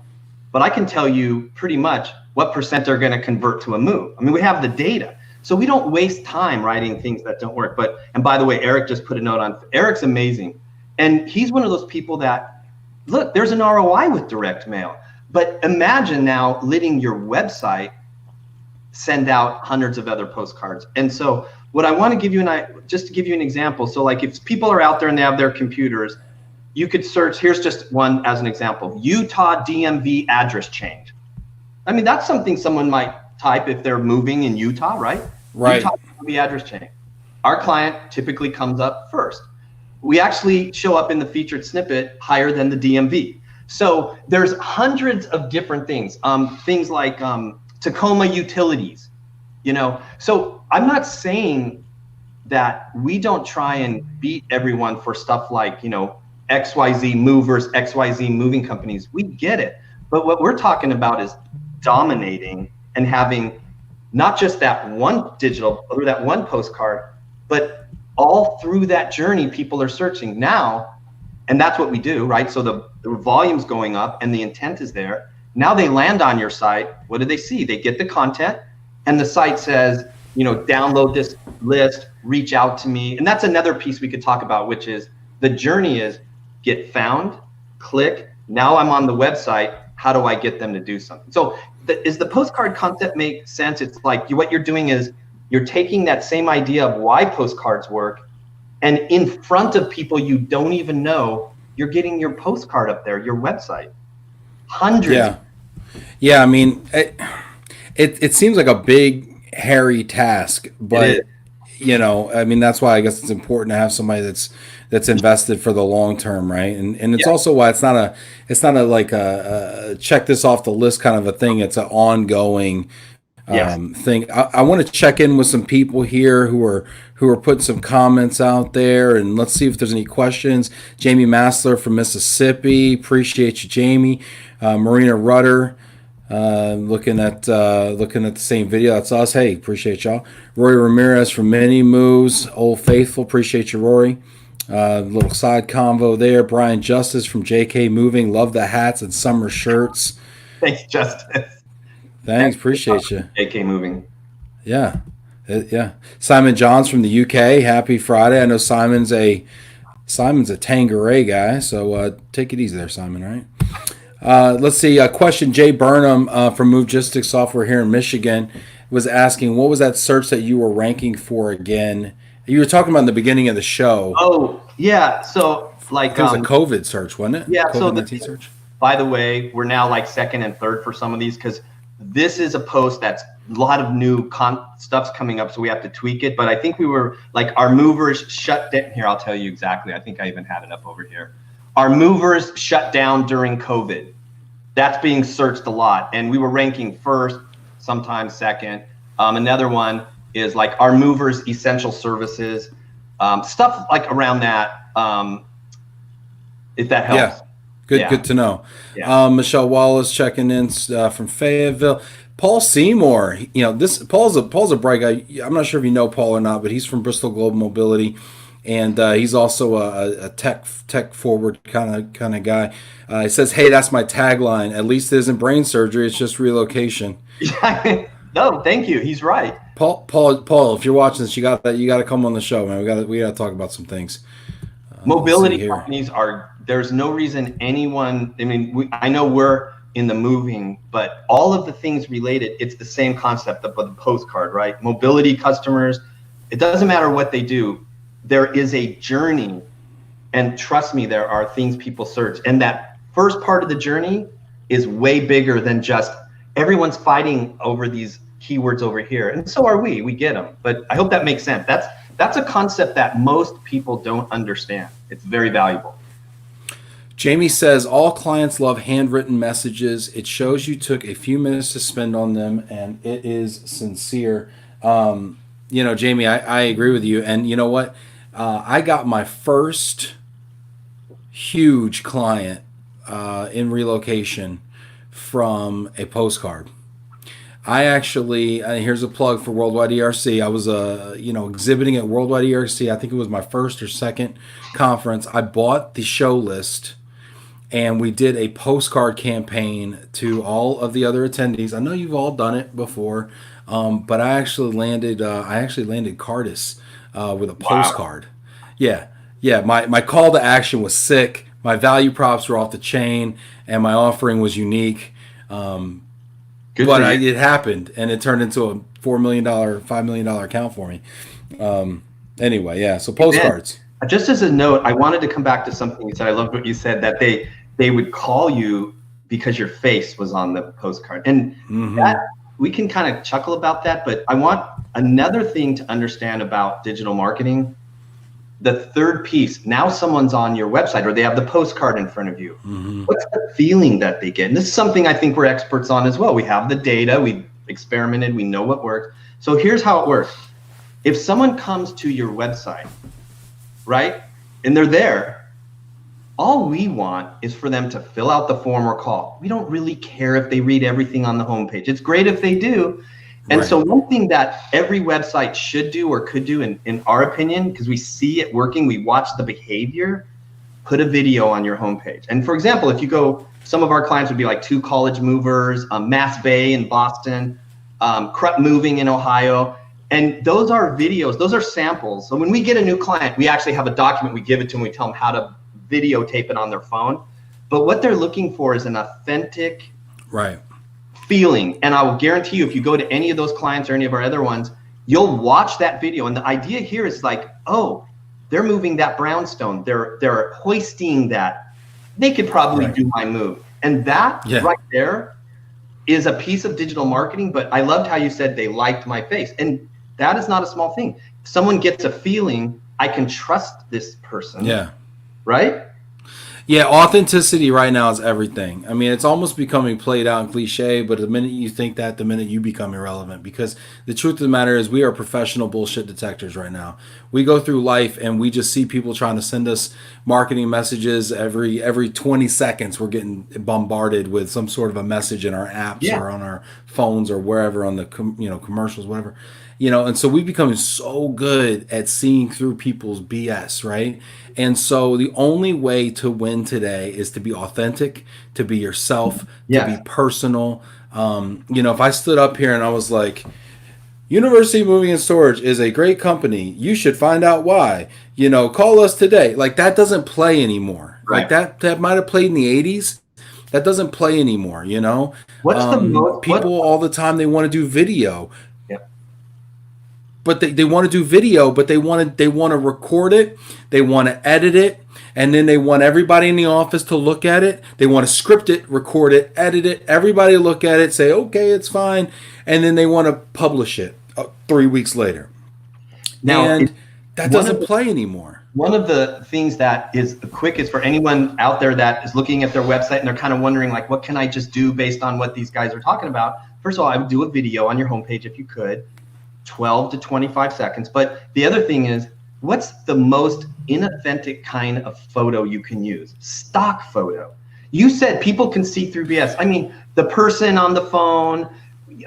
but I can tell you pretty much what percent are going to convert to a move. I mean, we have the data, so we don't waste time writing things that don't work. And by the way, Eric just put a note on. Eric's amazing. And he's one of those people that, look, there's an ROI with direct mail, but imagine now letting your website send out hundreds of other postcards. And so what I want to give you, just to give you an example. So like if people are out there and they have their computers, you could search, here's just one as an example, Utah DMV address change. I mean, that's something someone might type if they're moving in Utah, right? Right. Utah DMV address change. Our client typically comes up first. We actually show up in the featured snippet higher than the DMV. So there's hundreds of different things. Things like Tacoma utilities, So I'm not saying that we don't try and beat everyone for stuff like, XYZ movers, XYZ moving companies. We get it. But what we're talking about is dominating and having not just that one digital or that one postcard, but all through that journey, people are searching now. And that's what we do, right? So the volume's going up and the intent is there. Now they land on your site. What do they see? They get the content, and the site says, download this list, reach out to me. And that's another piece we could talk about, which is the journey is get found, click. Now I'm on the website. How do I get them to do something? So is the postcard concept make sense? It's like what you're doing is you're taking that same idea of why postcards work, and in front of people you don't even know, you're getting your postcard up there, your website. Hundreds. Yeah. I mean, it seems like a big, hairy task, but I mean, that's why I guess it's important to have somebody that's invested for the long term, right? And it's also why it's not a like a check this off the list kind of a thing. It's an ongoing thing. I want to check in with some people here who are putting some comments out there, and let's see if there's any questions. Jamie Massler from Mississippi, appreciate you, Jamie. Marina Rudder, looking at the same video. That's us. Hey, appreciate y'all. Rory Ramirez from Many Moves, Old Faithful, appreciate you, Rory. Little side convo there. Bryan Justice from JK Moving, love the hats and summer shirts. Thanks, Justice. Thanks, appreciate you. JK Moving. Yeah. Simon Johns from the UK, happy Friday. I know Simon's a Tanqueray guy, so take it easy there, Simon, right? Let's see. Question Jay Burnham from Movegistics Software here in Michigan was asking, what was that search that you were ranking for again? You were talking about in the beginning of the show. Oh, yeah. So like it was a COVID search, wasn't it? Yeah. COVID-19 search. By the way, we're now like second and third for some of these because this is a post that's a lot of new stuff's coming up, so we have to tweak it. But I think we were like our movers shut down. Here, I'll tell you exactly. I think I even had it up over here. Our movers shut down during COVID. That's being searched a lot. And we were ranking first, sometimes second. Another one is like our movers essential services, stuff like around that, if that helps. Yeah. Good, Yeah. good to know. Yeah. Michelle Wallace checking in from Fayetteville. Paul Seymour, this Paul's a bright guy. I'm not sure if you know Paul or not, but he's from Bristol Global Mobility, and he's also a tech forward kind of guy. He says, "Hey, that's my tagline. At least it isn't brain surgery; it's just relocation." No, thank you. He's right. Paul, if you're watching this, you got to come on the show, man. We got to talk about some things. Mobility companies there's no reason anyone, I know we're in the moving, but all of the things related, it's the same concept of the postcard, right? Mobility customers, it doesn't matter what they do. There is a journey, and trust me, there are things people search. And that first part of the journey is way bigger than just everyone's fighting over these keywords over here. And so are we get them. But I hope that makes sense. That's a concept that most people don't understand. It's very valuable. Jamie says, all clients love handwritten messages. It shows you took a few minutes to spend on them, and it is sincere. Jamie, I agree with you. And you know what? I got my first huge client in relocation from a postcard. I actually, here's a plug for Worldwide ERC. I was, exhibiting at Worldwide ERC. I think it was my first or second conference. I bought the show list, and we did a postcard campaign to all of the other attendees. I know you've all done it before, but I actually landed Cardis with a postcard. Wow. Yeah. My call to action was sick. My value props were off the chain, and my offering was unique. It happened, and it turned into a $4 million, $5 million account for me. Anyway, yeah. So postcards. Just as a note, I wanted to come back to something you said. I loved what you said, that they would call you because your face was on the postcard, and that we can kind of chuckle about that. But I want another thing to understand about digital marketing. The third piece, now someone's on your website or they have the postcard in front of you. What's the feeling that they get? And this is something I think we're experts on as well. We have the data, we've experimented, we know what works. So here's how it works. If someone comes to your website, right, and they're there, all we want is for them to fill out the form or call. We don't really care if they read everything on the homepage. It's great if they do. And so one thing that every website should do or could do, in our opinion, because we see it working, we watch the behavior, put a video on your homepage. And for example, if you go, some of our clients would be like 2 College Movers, Mass Bay in Boston, Crut Moving in Ohio. And those are videos, those are samples. So when we get a new client, we actually have a document, we give it to them, we tell them how to videotape it on their phone. But what they're looking for is an authentic feeling. And I will guarantee you, if you go to any of those clients or any of our other ones, you'll watch that video. And the idea here is like, oh, they're moving that brownstone. They're hoisting that. They could probably do my move. And that right there is a piece of digital marketing. But I loved how you said they liked my face. And that is not a small thing. If someone gets a feeling, I can trust this person. Yeah. Right? Yeah, authenticity right now is everything. I mean, it's almost becoming played out and cliche, but the minute you think that, the minute you become irrelevant. Because the truth of the matter is we are professional bullshit detectors right now. We go through life and we just see people trying to send us marketing messages every 20 seconds. We're getting bombarded with some sort of a message in our apps or on our phones or wherever, on the commercials, whatever. And so we become so good at seeing through people's BS, right? And so the only way to win today is to be authentic, to be yourself, to be personal. If I stood up here and I was like, University Moving and Storage is a great company, you should find out why, call us today. Like, that doesn't play anymore. Right. Like that might have played in the 80s. That doesn't play anymore, What's people all the time, they want to do video. But they want to do video, but they want to record it, they want to edit it, and then they want everybody in the office to look at it. They want to script it, record it, edit it, everybody look at it, say, okay, it's fine, and then they want to publish it 3 weeks later. Now, that doesn't play anymore. One of the things that is the quickest for anyone out there that is looking at their website and they're kind of wondering, like, what can I just do based on what these guys are talking about? First of all, I would do a video on your homepage if you could. 12 to 25 seconds. But the other thing is, what's the most inauthentic kind of photo you can use? Stock photo. You said people can see through BS. I mean, the person on the phone,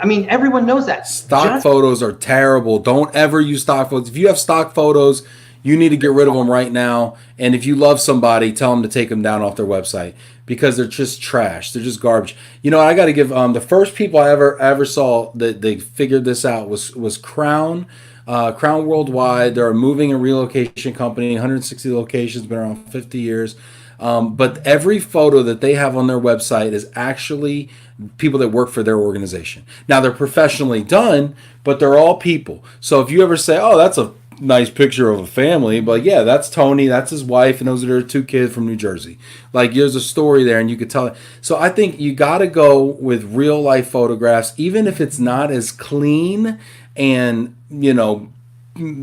I mean, everyone knows that. Stock photos are terrible. Don't ever use stock photos. If you have stock photos, you need to get rid of them right now. And if you love somebody, tell them to take them down off their website because they're just trash. They're just garbage. You know, I got to give the first people I ever saw that they figured this out was Crown. Crown Worldwide. They're a moving and relocation company. 160 locations, been around 50 years. But every photo that they have on their website is actually people that work for their organization. Now, they're professionally done, but they're all people. So if you ever say, oh, that's a nice picture of a family, but yeah, that's Tony, that's his wife, and those are their 2 kids from New Jersey. Like, there's a story there, and you could tell it. So I think you got to go with real life photographs, even if it's not as clean and, you know,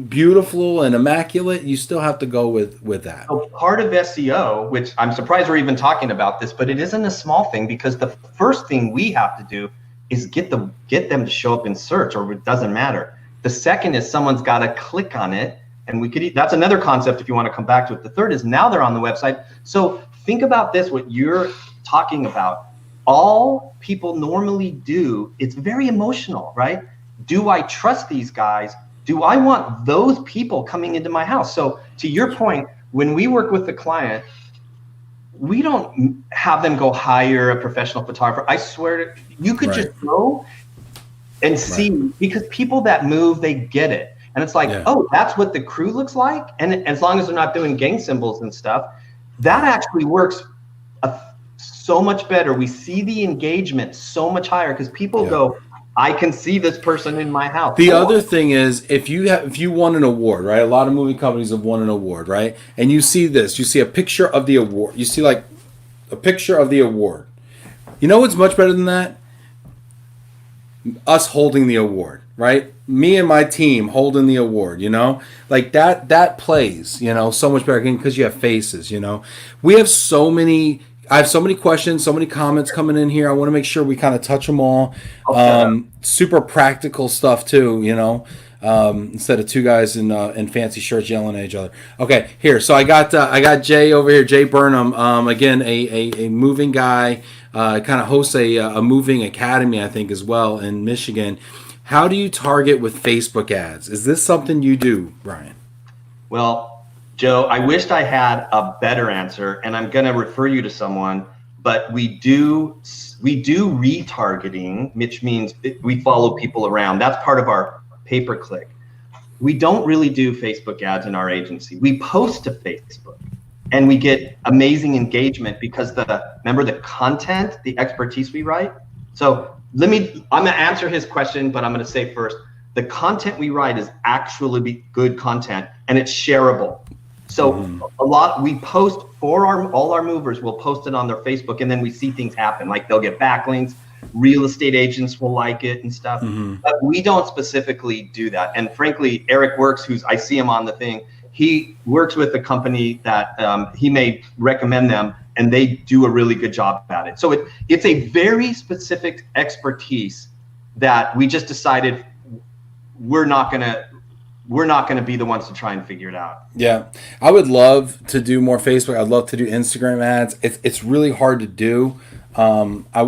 beautiful and immaculate. You still have to go with that. So part of SEO, which I'm surprised we're even talking about this, but it isn't a small thing, because the first thing we have to do is get them to show up in search, or it doesn't matter. The second is someone's got to click on it, and that's another concept if you want to come back to it. The third is now they're on the website. So think about this, what you're talking about. All people normally do, it's very emotional, right? Do I trust these guys? Do I want those people coming into my house? So to your point, when we work with the client, we don't have them go hire a professional photographer. I swear you could just go and see, because people that move, they get it. And it's like, oh, that's what the crew looks like. And as long as they're not doing gang symbols and stuff, that actually works so much better. We see the engagement so much higher because people go, I can see this person in my house. The other thing is, if you won an award, right? A lot of movie companies have won an award, right? And you see this, you see a picture of the award. You see like a picture of the award. You know what's much better than that? Us holding the award, right? Me and my team holding the award, you know? Like that plays, you know, so much better because you have faces, you know? I have so many questions, so many comments coming in here. I want to make sure we kind of touch them all. Super practical stuff too, you know, instead of 2 guys in fancy shirts yelling at each other. Okay, here. So I got Jay over here, Jay Burnham. Again, a moving guy, kind of hosts a moving academy, I think, as well in Michigan. How do you target with Facebook ads? Is this something you do, Bryan? Well, Joe, I wished I had a better answer, and I'm going to refer you to someone, but we do retargeting, which means we follow people around. That's part of our pay-per-click. We don't really do Facebook ads in our agency. We post to Facebook, and we get amazing engagement because remember the content, the expertise we write. So I'm going to answer his question, but I'm going to say first, the content we write is actually good content, and it's shareable. So we post for all our movers, we'll post it on their Facebook, and then we see things happen. Like they'll get backlinks, real estate agents will like it and stuff. But we don't specifically do that. And frankly, Eric Works, I see him on the thing, he works with a company that he may recommend them, and they do a really good job at it. So it's a very specific expertise that we just decided we're not going to be the ones to try and figure it out. Yeah, I would love to do more Facebook. I'd love to do Instagram ads. It's really hard to do. I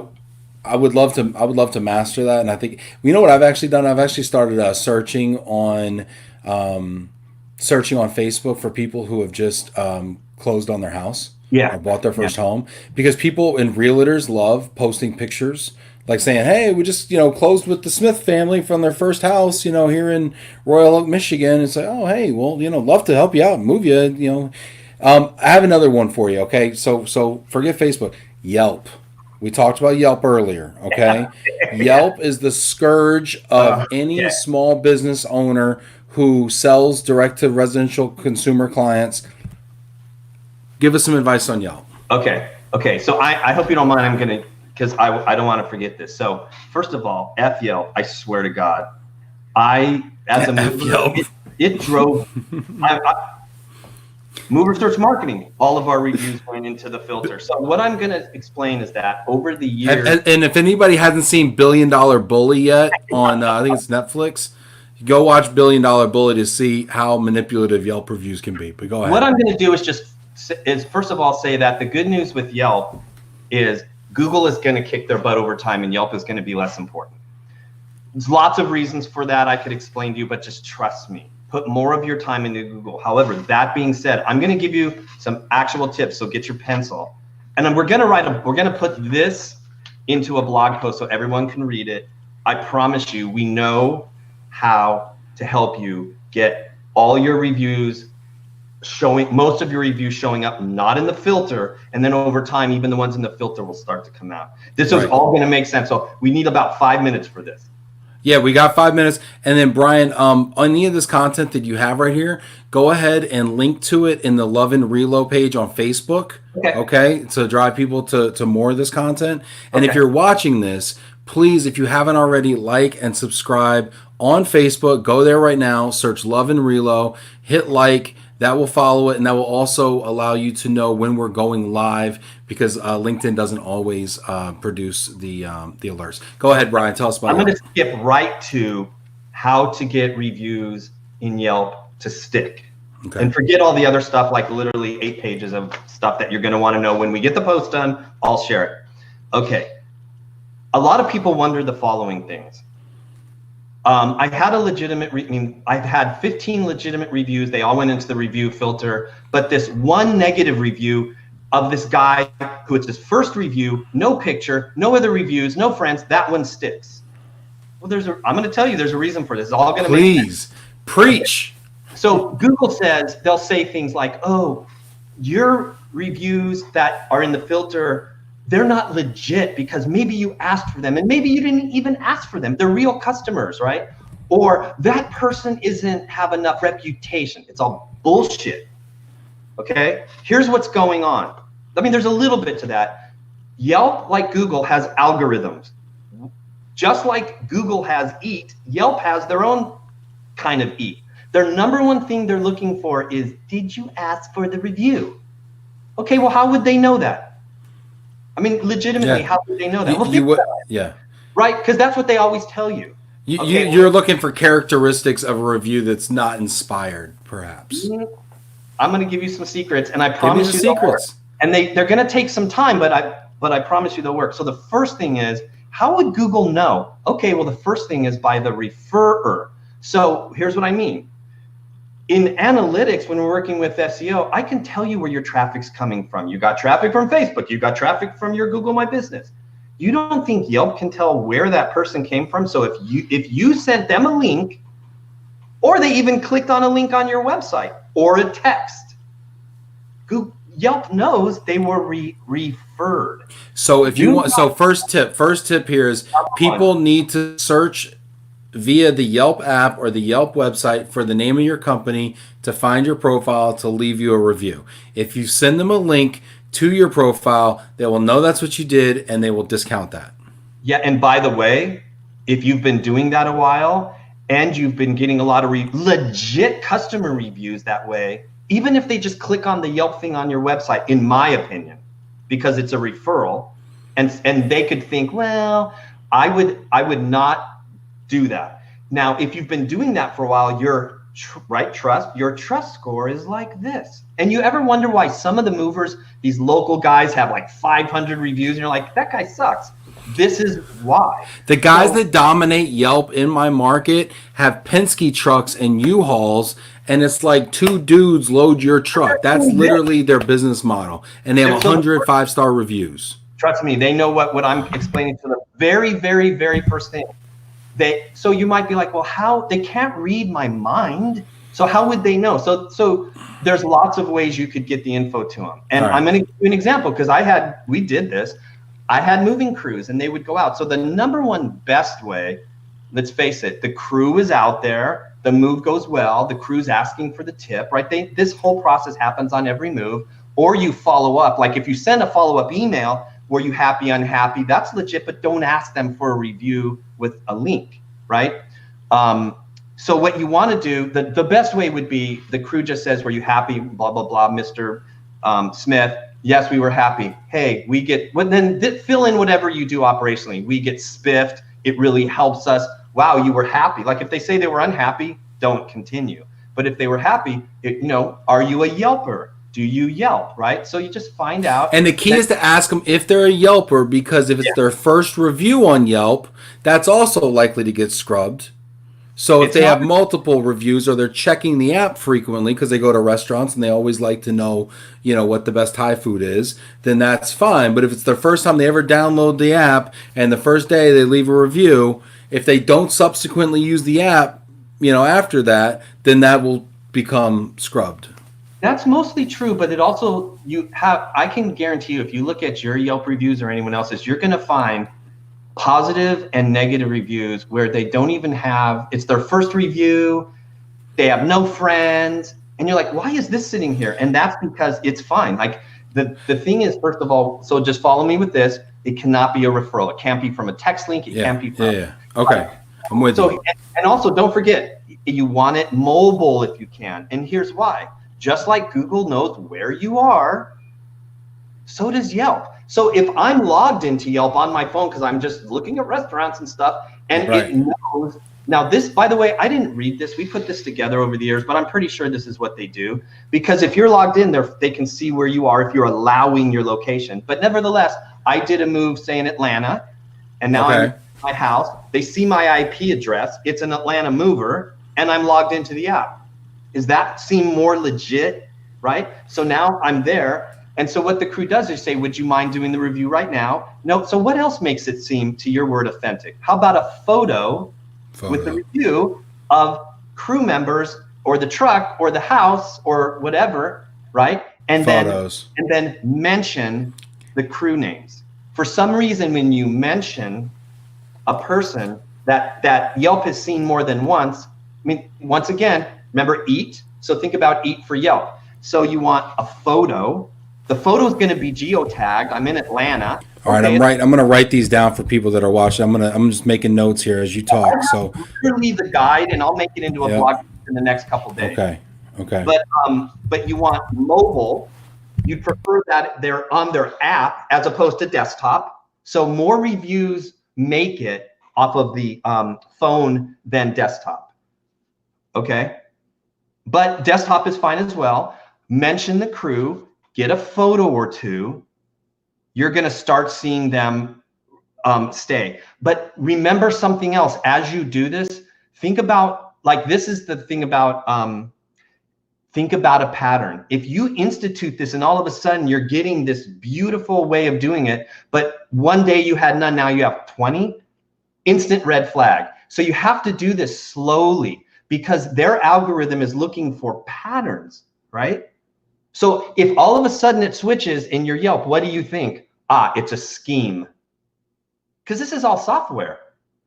would love to master that. And I think, you know what I've actually done? I've actually started searching on Facebook for people who have just closed on their house. Or bought their first home, because people and realtors love posting pictures, like saying, hey, we just, closed with the Smith family from their first house, here in Royal Oak, Michigan. It's like, oh, hey, well, love to help you out, move you, I have another one for you. Okay. So forget Facebook, Yelp. We talked about Yelp earlier. Okay. Yelp is the scourge of any small business owner who sells direct to residential consumer clients. Give us some advice on Yelp. Okay. So I hope you don't mind. Because I don't want to forget this. So first of all, F Yelp, I swear to God, as a mover, it drove mover search marketing. All of our reviews went into the filter. So what I'm going to explain is that over the years, and if anybody hasn't seen $1 Billion Bully yet on, I think it's Netflix, go watch $1 Billion Bully to see how manipulative Yelp reviews can be. But go ahead. What I'm going to do is first of all say that the good news with Yelp is Google is going to kick their butt over time and Yelp is going to be less important. There's lots of reasons for that I could explain to you, but just trust me. Put more of your time into Google. However, that being said, I'm going to give you some actual tips, so get your pencil. And then we're going to put this into a blog post so everyone can read it. I promise you, we know how to help you get all your reviews showing, most of your reviews showing up not in the filter, and then over time even the ones in the filter will start to come out. This is all going to make sense. So we need about 5 minutes for this. Yeah, we got 5 minutes. And then Bryan, any of this content that you have right here, go ahead and link to it in the Love and Relo page on Facebook. Okay, to drive people to more of this content. And if you're watching this, please, if you haven't already, like and subscribe on Facebook. Go there right now, search Love and Relo, hit like. That will follow it, and that will also allow you to know when we're going live, because LinkedIn doesn't always produce the alerts. Go ahead, Bryan. Tell us about it. I'm going to skip right to how to get reviews in Yelp to stick. Okay. And forget all the other stuff, like literally 8 pages of stuff that you're going to want to know. When we get the post done, I'll share it. Okay. A lot of people wonder the following things. I had a legitimate, I've had 15 legitimate reviews. They all went into the review filter, but this one negative review of this guy who it's his first review, no picture, no other reviews, no friends, that one sticks. Well, I'm going to tell you, there's a reason for this. It's all going to make sense. Preach. So Google says, they'll say things like, oh, your reviews that are in the filter, they're not legit because maybe you asked for them and maybe you didn't even ask for them. They're real customers, right? Or that person isn't have enough reputation. It's all bullshit. Okay? Here's what's going on. I mean, there's a little bit to that. Yelp, like Google, has algorithms. Just like Google has EAT, Yelp has their own kind of EAT. Their number one thing they're looking for is, did you ask for the review? Okay, well, how would they know that? I mean, legitimately, how would they know that? Right, because that's what they always tell you. You're looking for characteristics of a review that's not inspired, perhaps. I'm going to give you some secrets, and I promise you they'll work. And they're going to take some time, but I promise you they'll work. So the first thing is, how would Google know? Okay, well, the first thing is by the referrer. So here's what I mean. In analytics, when we're working with SEO, I can tell you where your traffic's coming from. You got traffic from Facebook. You got traffic from your Google My Business. You don't think Yelp can tell where that person came from? So if you sent them a link, or they even clicked on a link on your website or a text, Yelp knows they were referred. So if you want, so first tip here is people need to search via the Yelp app or the Yelp website for the name of your company to find your profile to leave you a review. If you send them a link to your profile, they will know that's what you did and they will discount that. Yeah, and by the way, if you've been doing that a while and you've been getting a lot of legit customer reviews that way, even if they just click on the Yelp thing on your website, in my opinion, because it's a referral, and they could think, well, I would not do that. Now, if you've been doing that for a while, your trust score is like this. And you ever wonder why some of the movers, these local guys, have like 500 reviews, and you're like, that guy sucks. This is why. The guys that dominate Yelp in my market have Penske trucks and U-Hauls, and it's like 2 dudes load your truck. That's literally their business model. And they have 100 5-star reviews. Trust me, they know what I'm explaining to them. Very, very, very first thing. So you might be like, well, how? They can't read my mind. So how would they know? So there's lots of ways you could get the info to them. And I'm going to give you an example, because we did this. I had moving crews and they would go out. So the number one best way, let's face it, the crew is out there, the move goes well, the crew's asking for the tip, right? This whole process happens on every move. Or you follow up. Like if you send a follow-up email, were you happy, unhappy? That's legit, but don't ask them for a review with a link, right? So what you want to do, the best way would be the crew just says, were you happy, blah, blah, blah, Mr. Smith. Yes, we were happy. Hey, we get, then fill in whatever you do operationally. We get spiffed. It really helps us. Wow, you were happy. Like if they say they were unhappy, don't continue. But if they were happy, are you a Yelper? do you Yelp, right? So you just find out. And the key is to ask them if they're a Yelper, because if it's their first review on Yelp, that's also likely to get scrubbed. So if they have multiple reviews, or they're checking the app frequently because they go to restaurants and they always like to know, what the best Thai food is, then that's fine. But if it's their first time they ever download the app and the first day they leave a review, if they don't subsequently use the app, after that, then that will become scrubbed. That's mostly true, but it also, I can guarantee you, if you look at your Yelp reviews or anyone else's, you're going to find positive and negative reviews where they don't even have, it's their first review, they have no friends, and you're like, why is this sitting here? And that's because it's fine. Like the thing is, first of all, so just follow me with this, it cannot be a referral. It can't be from a text link. It can't be from. Okay, I'm with you. And also, don't forget, you want it mobile if you can. And here's why. Just like Google knows where you are, so does Yelp. So if I'm logged into Yelp on my phone, because I'm just looking at restaurants and stuff, and it knows. Now this, by the way, I didn't read this. We put this together over the years, but I'm pretty sure this is what they do. Because if you're logged in, they can see where you are if you're allowing your location. But nevertheless, I did a move, say in Atlanta, and now I'm in my house. They see my IP address. It's an Atlanta mover, and I'm logged into the app. Does that seem more legit, right? So now I'm there. And so what the crew does is say, would you mind doing the review right now? No. So what else makes it seem, to your word, authentic? How about a photo with the review of crew members or the truck or the house or whatever, right? And then mention the crew names. For some reason, when you mention a person that Yelp has seen more than once, I mean, once again, remember eat. So think about eat for Yelp. So you want a photo. The photo is going to be geotagged. I'm in Atlanta. All right, I'm going to write these down for people that are watching. I'm just making notes here as you talk. So literally the guide, and I'll make it into a blog in the next couple of days. Okay. But you want mobile. You'd prefer that they're on their app as opposed to desktop. So more reviews make it off of the phone than desktop. Okay, but desktop is fine as well. Mention the crew. Get a photo or two, you're going to start seeing them stay. But remember something else. As you do this, think about, like, this is the thing about, think about a pattern. If you institute this and all of a sudden you're getting this beautiful way of doing it, but one day you had none, now you have 20, instant red flag. So you have to do this slowly because their algorithm is looking for patterns, right? So if all of a sudden it switches in your Yelp, what do you think? It's a scheme. Because this is all software.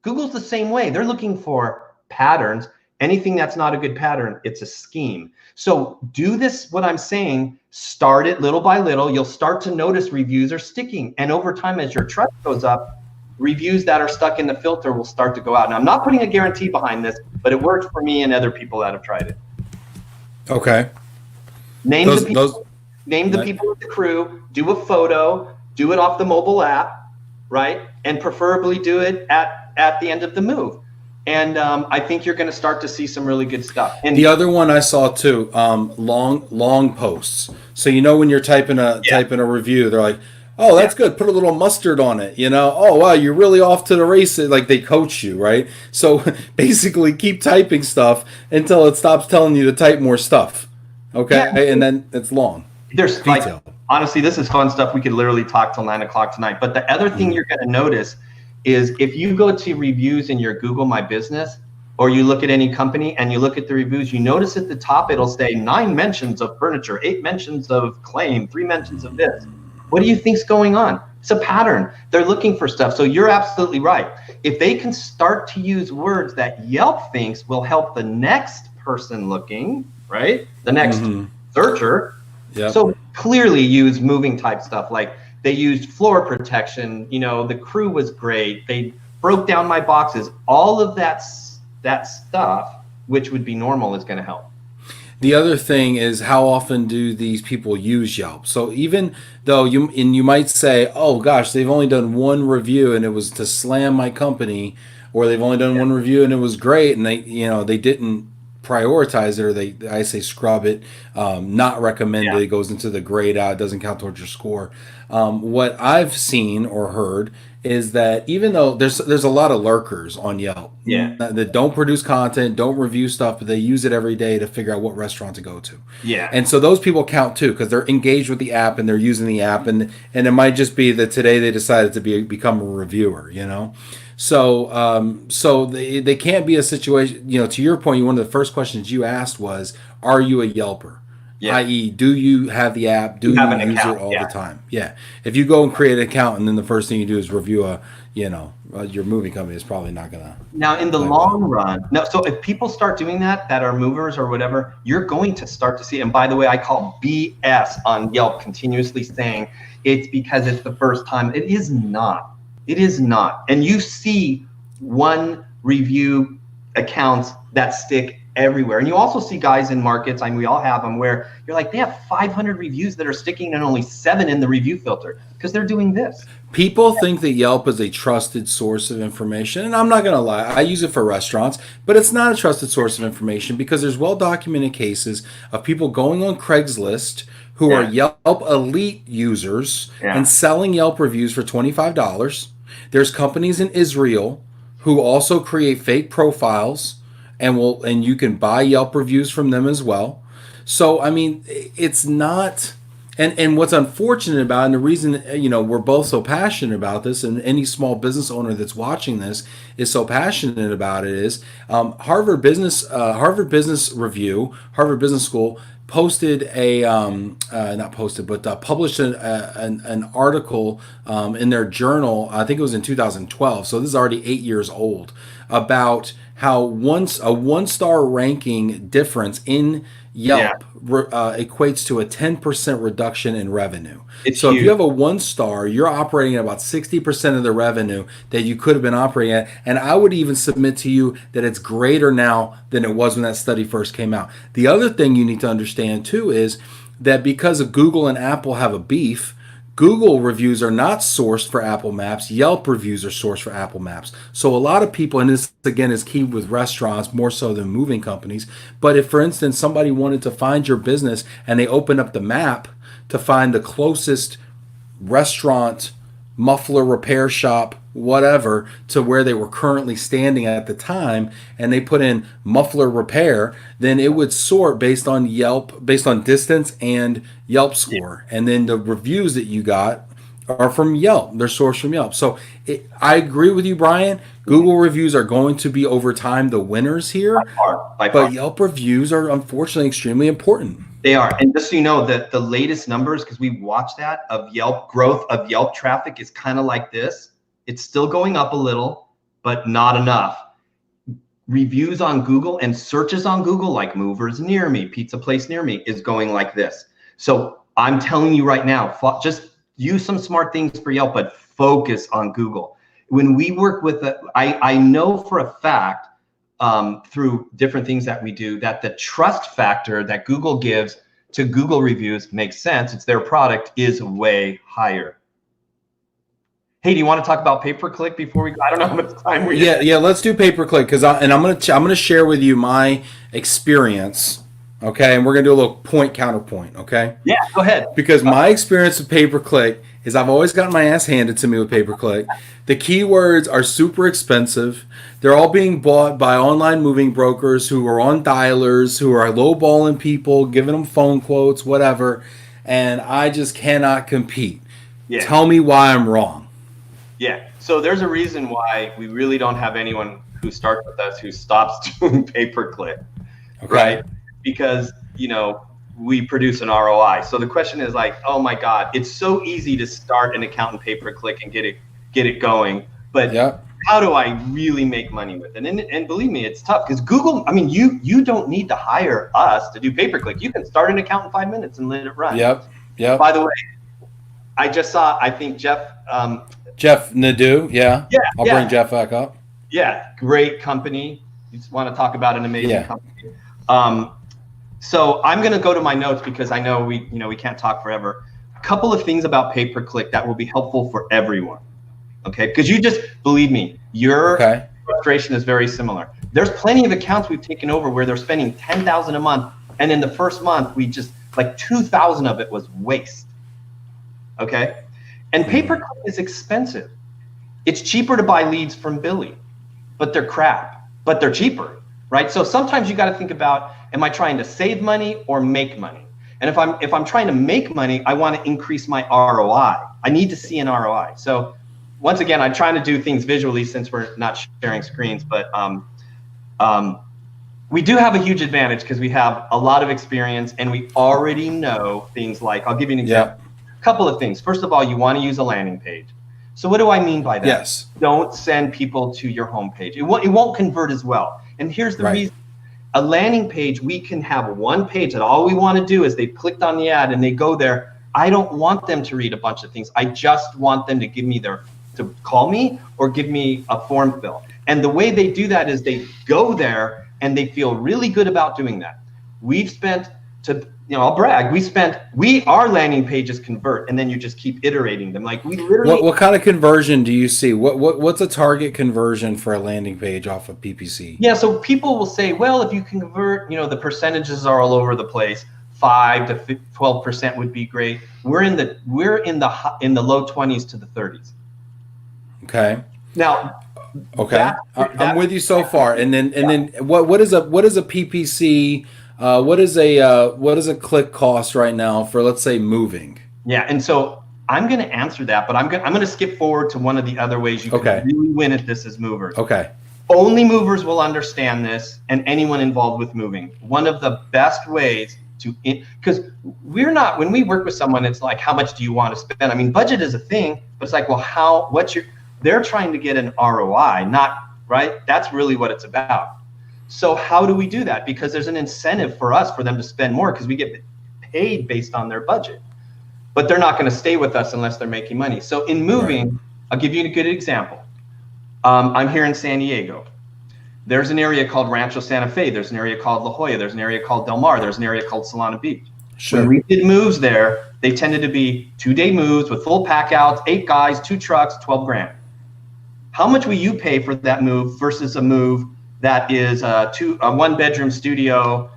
Google's the same way. They're looking for patterns. Anything that's not a good pattern, it's a scheme. So do this, what I'm saying, start it little by little. You'll start to notice reviews are sticking. And over time, as your trust goes up, reviews that are stuck in the filter will start to go out. Now, I'm not putting a guarantee behind this, but it worked for me and other people that have tried it. Okay. Name the people of the crew, do a photo, do it off the mobile app, right? And preferably do it at the end of the move. And I think you're going to start to see some really good stuff. And the other one I saw too, long posts. So when you're typing a review, they're like, oh, that's good. Put a little mustard on it, Oh, wow, you're really off to the races. Like they coach you, right? So basically keep typing stuff until it stops telling you to type more stuff. Okay, and then it's long. There's detail. Honestly, this is fun stuff. We could literally talk till 9 o'clock tonight. But the other thing you're going to notice is if you go to reviews in your Google My Business, or you look at any company and you look at the reviews, you notice at the top it'll say 9 mentions of furniture, 8 mentions of claim, 3 mentions of this. What do you think's going on? It's a pattern. They're looking for stuff. So you're absolutely right. If they can start to use words that Yelp thinks will help the next person looking, right? The next searcher. Yep. So clearly use moving type stuff. Like they used floor protection. The crew was great. They broke down my boxes. All of that stuff, which would be normal, is going to help. The other thing is, how often do these people use Yelp? So even though you might say, oh gosh, they've only done one review and it was to slam my company, or they've only done one review and it was great and they didn't prioritize it, or I say scrub it, not recommended. Yeah. It goes into the grayed out. It doesn't count towards your score. What I've seen or heard is that even though there's a lot of lurkers on Yelp that don't produce content, don't review stuff, but they use it every day to figure out what restaurant to go to. Yeah. And so those people count too, because they're engaged with the app and they're using the app, and it might just be that today they decided to become a reviewer, you know. So they can't be a situation, you know, to your point, one of the first questions you asked was, are you a Yelper? Yeah. I.e., do you have the app? Do you use it all the time? Yeah. If you go and create an account and then the first thing you do is review your moving company, is probably not going to. Now, in the long run, so if people start doing that are movers or whatever, you're going to start to see, and by the way, I call BS on Yelp continuously saying it's because it's the first time. It is not. It is not. And you see one review accounts that stick everywhere. And you also see guys in markets, I mean, we all have them, where you're like, they have 500 reviews that are sticking and only 7 in the review filter because they're doing this. People think that Yelp is a trusted source of information, and I'm not going to lie, I use it for restaurants, but it's not a trusted source of information because there's well-documented cases of people going on Craigslist who are Yelp elite users and selling Yelp reviews for $25. There's companies in Israel who also create fake profiles, and you can buy Yelp reviews from them as well. So I mean, it's not. And what's unfortunate about it, and the reason, you know, we're both so passionate about this, and any small business owner that's watching this is so passionate about it, is Harvard Business Review, Harvard Business School posted published an article in their journal. I think it was in 2012. So this is already 8 years old, about how a 1-star ranking difference in Yelp equates to a 10% reduction in revenue. So if you have a 1-star, you're operating at about 60% of the revenue that you could have been operating at. And I would even submit to you that it's greater now than it was when that study first came out. The other thing you need to understand too is that because of Google and Apple have a beef, Google reviews are not sourced for Apple Maps. Yelp reviews are sourced for Apple Maps. So a lot of people, and this again is key with restaurants more so than moving companies, but if, for instance, somebody wanted to find your business and they open up the map to find the closest restaurant, muffler repair shop, whatever, to where they were currently standing at the time, and they put in muffler repair, then it would sort based on Yelp, based on distance and Yelp score. And then the reviews that you got are from Yelp. They're sourced from Yelp. So I agree with you, Bryan. Google reviews are going to be over time the winners here, By far. but Yelp reviews are unfortunately extremely important. They are. And just so you know, that the latest numbers, because we watched that, of Yelp growth of Yelp traffic is kind of like this. It's still going up a little, but not enough. Reviews on Google and searches on Google, like movers near me, pizza place near me, is going like this. So I'm telling you right now, just use some smart things for Yelp, but focus on Google. When we work with I know for a fact through different things that we do, that the trust factor that Google gives to Google reviews makes sense. It's their product, is way higher. Hey, do you want to talk about pay-per-click before we go? I don't know how much time we have. Yeah, let's do pay-per-click, because I'm gonna share with you my experience, okay? And we're gonna do a little counterpoint, okay? Yeah, go ahead. Because my experience with pay-per-click is I've always gotten my ass handed to me with pay-per-click. The keywords are super expensive. They're all being bought by online moving brokers who are on dialers, who are lowballing people, giving them phone quotes, whatever, and I just cannot compete. Yeah. Tell me why I'm wrong. Yeah, so there's a reason why we really don't have anyone who starts with us who stops doing pay-per-click, right? Because, you know, we produce an ROI. So the question is like, oh my God, it's so easy to start an account in pay-per-click and get it going, but how do I really make money with it? And believe me, it's tough, because Google, I mean, you don't need to hire us to do pay-per-click. You can start an account in 5 minutes and let it run. Yep. By the way, I just saw, I think Jeff Nadeau, I'll bring Jeff back up. Yeah, great company. You just want to talk about an amazing company. So I'm going to go to my notes, because I know we can't talk forever. A couple of things about pay-per-click that will be helpful for everyone. Okay, because you just believe me, your frustration is very similar. There's plenty of accounts we've taken over where they're spending $10,000 a month, and in the first month we just like 2,000 of it was waste. Okay, and pay-per-click is expensive. It's cheaper to buy leads from Billy, but they're crap, but they're cheaper, right? So sometimes you got to think about, am I trying to save money or make money? And if I'm trying to make money, I want to increase my ROI. I need to see an ROI. So once again, I'm trying to do things visually since we're not sharing screens, but we do have a huge advantage because we have a lot of experience and we already know things like, I'll give you an example. A couple of things. First of all, you want to use a landing page. So what do I mean by that? Yes. Don't send people to your homepage. It won't convert as well. And here's the reason. A landing page, we can have one page that all we want to do is they clicked on the ad and they go there. I don't want them to read a bunch of things. I just want them to give me to call me or give me a form fill. And the way they do that is they go there and they feel really good about doing that. We've spent, I'll brag, our landing pages convert, and then you just keep iterating them. Like we literally. What kind of conversion do you see? What's a target conversion for a landing page off of PPC? Yeah, so people will say, well, if you can convert, the percentages are all over the place. 5 to 12% would be great. We're in the low 20s to the 30s. Okay. Now. Okay, I'm with you so far. And then what is a PPC? What is a click cost right now for, let's say, moving? Yeah, and so I'm going to answer that, but I'm going to skip forward to one of the other ways you can really win at this as movers. Okay. Only movers will understand this, and anyone involved with moving. One of the best ways because when we work with someone, it's like, how much do you want to spend? I mean, budget is a thing, but it's like, well, they're trying to get an ROI, not right. That's really what it's about. So how do we do that? Because there's an incentive for them to spend more because we get paid based on their budget, but they're not going to stay with us unless they're making money. So in moving, I'll give you a good example. I'm here in San Diego. There's an area called Rancho Santa Fe. There's an area called La Jolla. There's an area called Del Mar. There's an area called Solana Beach. Sure. When we did moves there, they tended to be 2-day moves with full pack outs, 8 guys, 2 trucks, 12 grand. How much will you pay for that move versus a move that is a 1-bedroom studio?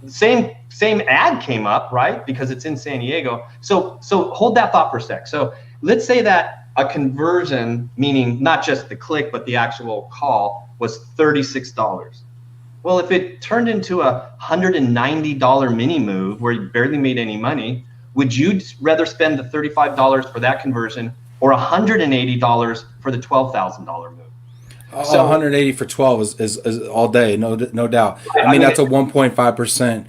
Same ad came up, right? Because it's in San Diego. So hold that thought for a sec. So let's say that a conversion, meaning not just the click, but the actual call, was $36. Well, if it turned into a $190 mini move where you barely made any money, would you rather spend the $35 for that conversion or $180 for the $12,000 move? So 180 for 12 is all day, no doubt. I mean that's a 1.5%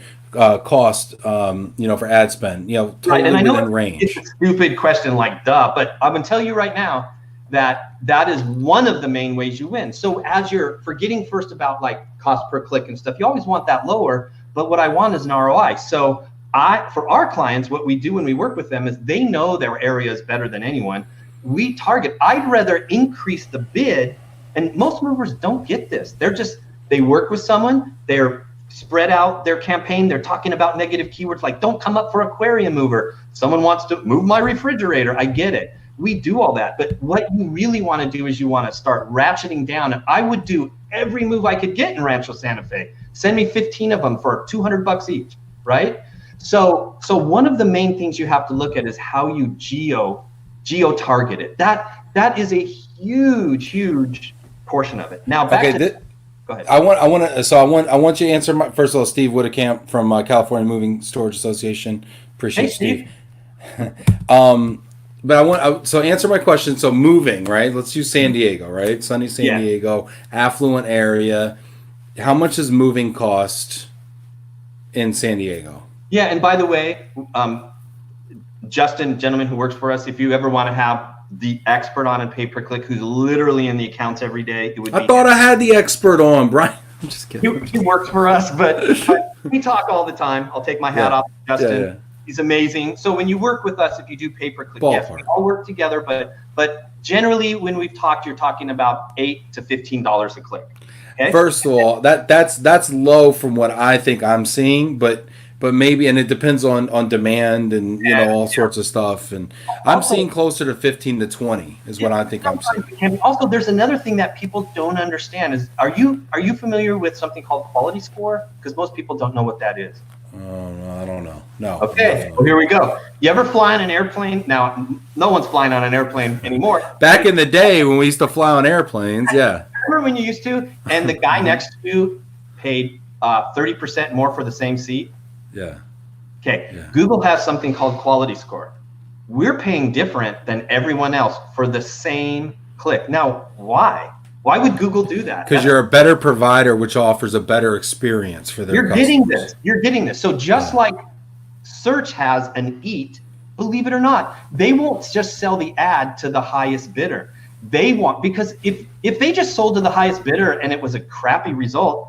cost, for ad spend, totally and I know within range. It's a stupid question, like duh, but I'm gonna tell you right now that is one of the main ways you win. So as you're forgetting first about like cost per click and stuff, you always want that lower, but what I want is an ROI. So for our clients, what we do when we work with them is they know their areas better than anyone. We target. I'd rather increase the bid, and most movers don't get this. They work with someone, they're spread out their campaign, they're talking about negative keywords like don't come up for aquarium mover. Someone wants to move my refrigerator. I get it. We do all that, but what you really want to do is you want to start ratcheting down. And I would do every move I could get in Rancho Santa Fe. Send me 15 of them for $200 each, right? So one of the main things you have to look at is how you geo target it. That is a huge portion of it. Now back to go ahead. I want you to answer first of all, Steve Whittekamp from California Moving Storage Association. Appreciate Steve. But so answer my question. So moving, right? Let's use San Diego, right? Sunny San Diego, affluent area. How much does moving cost in San Diego? Yeah, and by the way, Justin, gentleman who works for us, if you ever want to have the expert on and pay-per-click who's literally in the accounts every day, it would be. I thought I had the expert on, Brian. I'm just kidding. He works for us, but we talk all the time. I'll take my hat off to Justin. Yeah. He's amazing. So when you work with us, if you do pay-per-click, yes, we all work together, but generally when we've talked, you're talking about $8 to $15 a click. Okay? First of all, that's low from what I think I'm seeing, but but maybe, and it depends on demand and all sorts of stuff. And I'm seeing closer to 15 to 20 is what I think I'm seeing. And also, there's another thing that people don't understand is, are you familiar with something called quality score? Because most people don't know what that is. I don't know. No. Okay, well, here we go. You ever fly on an airplane? Now, no one's flying on an airplane anymore. Back in the day when we used to fly on airplanes, yeah. Remember when you used to, and the guy next to you paid 30% more for the same seat? Yeah. Okay, Yeah. Google has something called quality score. We're paying different than everyone else for the same click. Now, why? Why would Google do that? Because you're a better provider, which offers a better experience for their customers. You're getting this. So just like search has an EAT, believe it or not, they won't just sell the ad to the highest bidder. They want, because if they just sold to the highest bidder and it was a crappy result,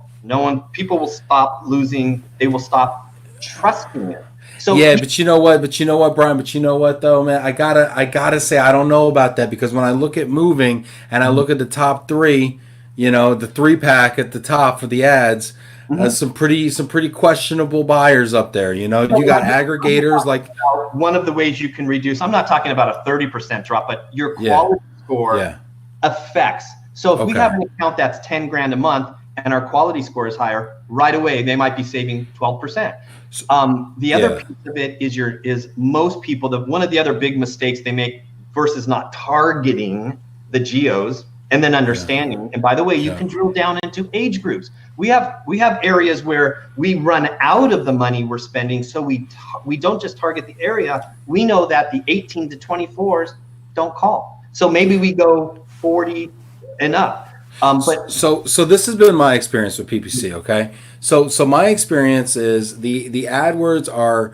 people will stop losing, they will stop trusting it. So yeah, but you know what, Bryan, though, man, I gotta say, I don't know about that, because when I look at Moving and I look at the top three, the 3-pack at the top for the ads, some pretty questionable buyers up there. You got aggregators like. One of the ways you can reduce, I'm not talking about a 30% drop, but your quality score affects. So if we have an account that's 10 grand a month and our quality score is higher, right away they might be saving 12%. The other piece of it is most people, one of the other big mistakes they make versus not targeting the geos and then understanding. And by the way, you can drill down into age groups. We have areas where we run out of the money we're spending, so we don't just target the area. We know that the 18 to 24s don't call, so maybe we go 40 and up. So this has been my experience with PPC. Okay, so my experience is the AdWords are,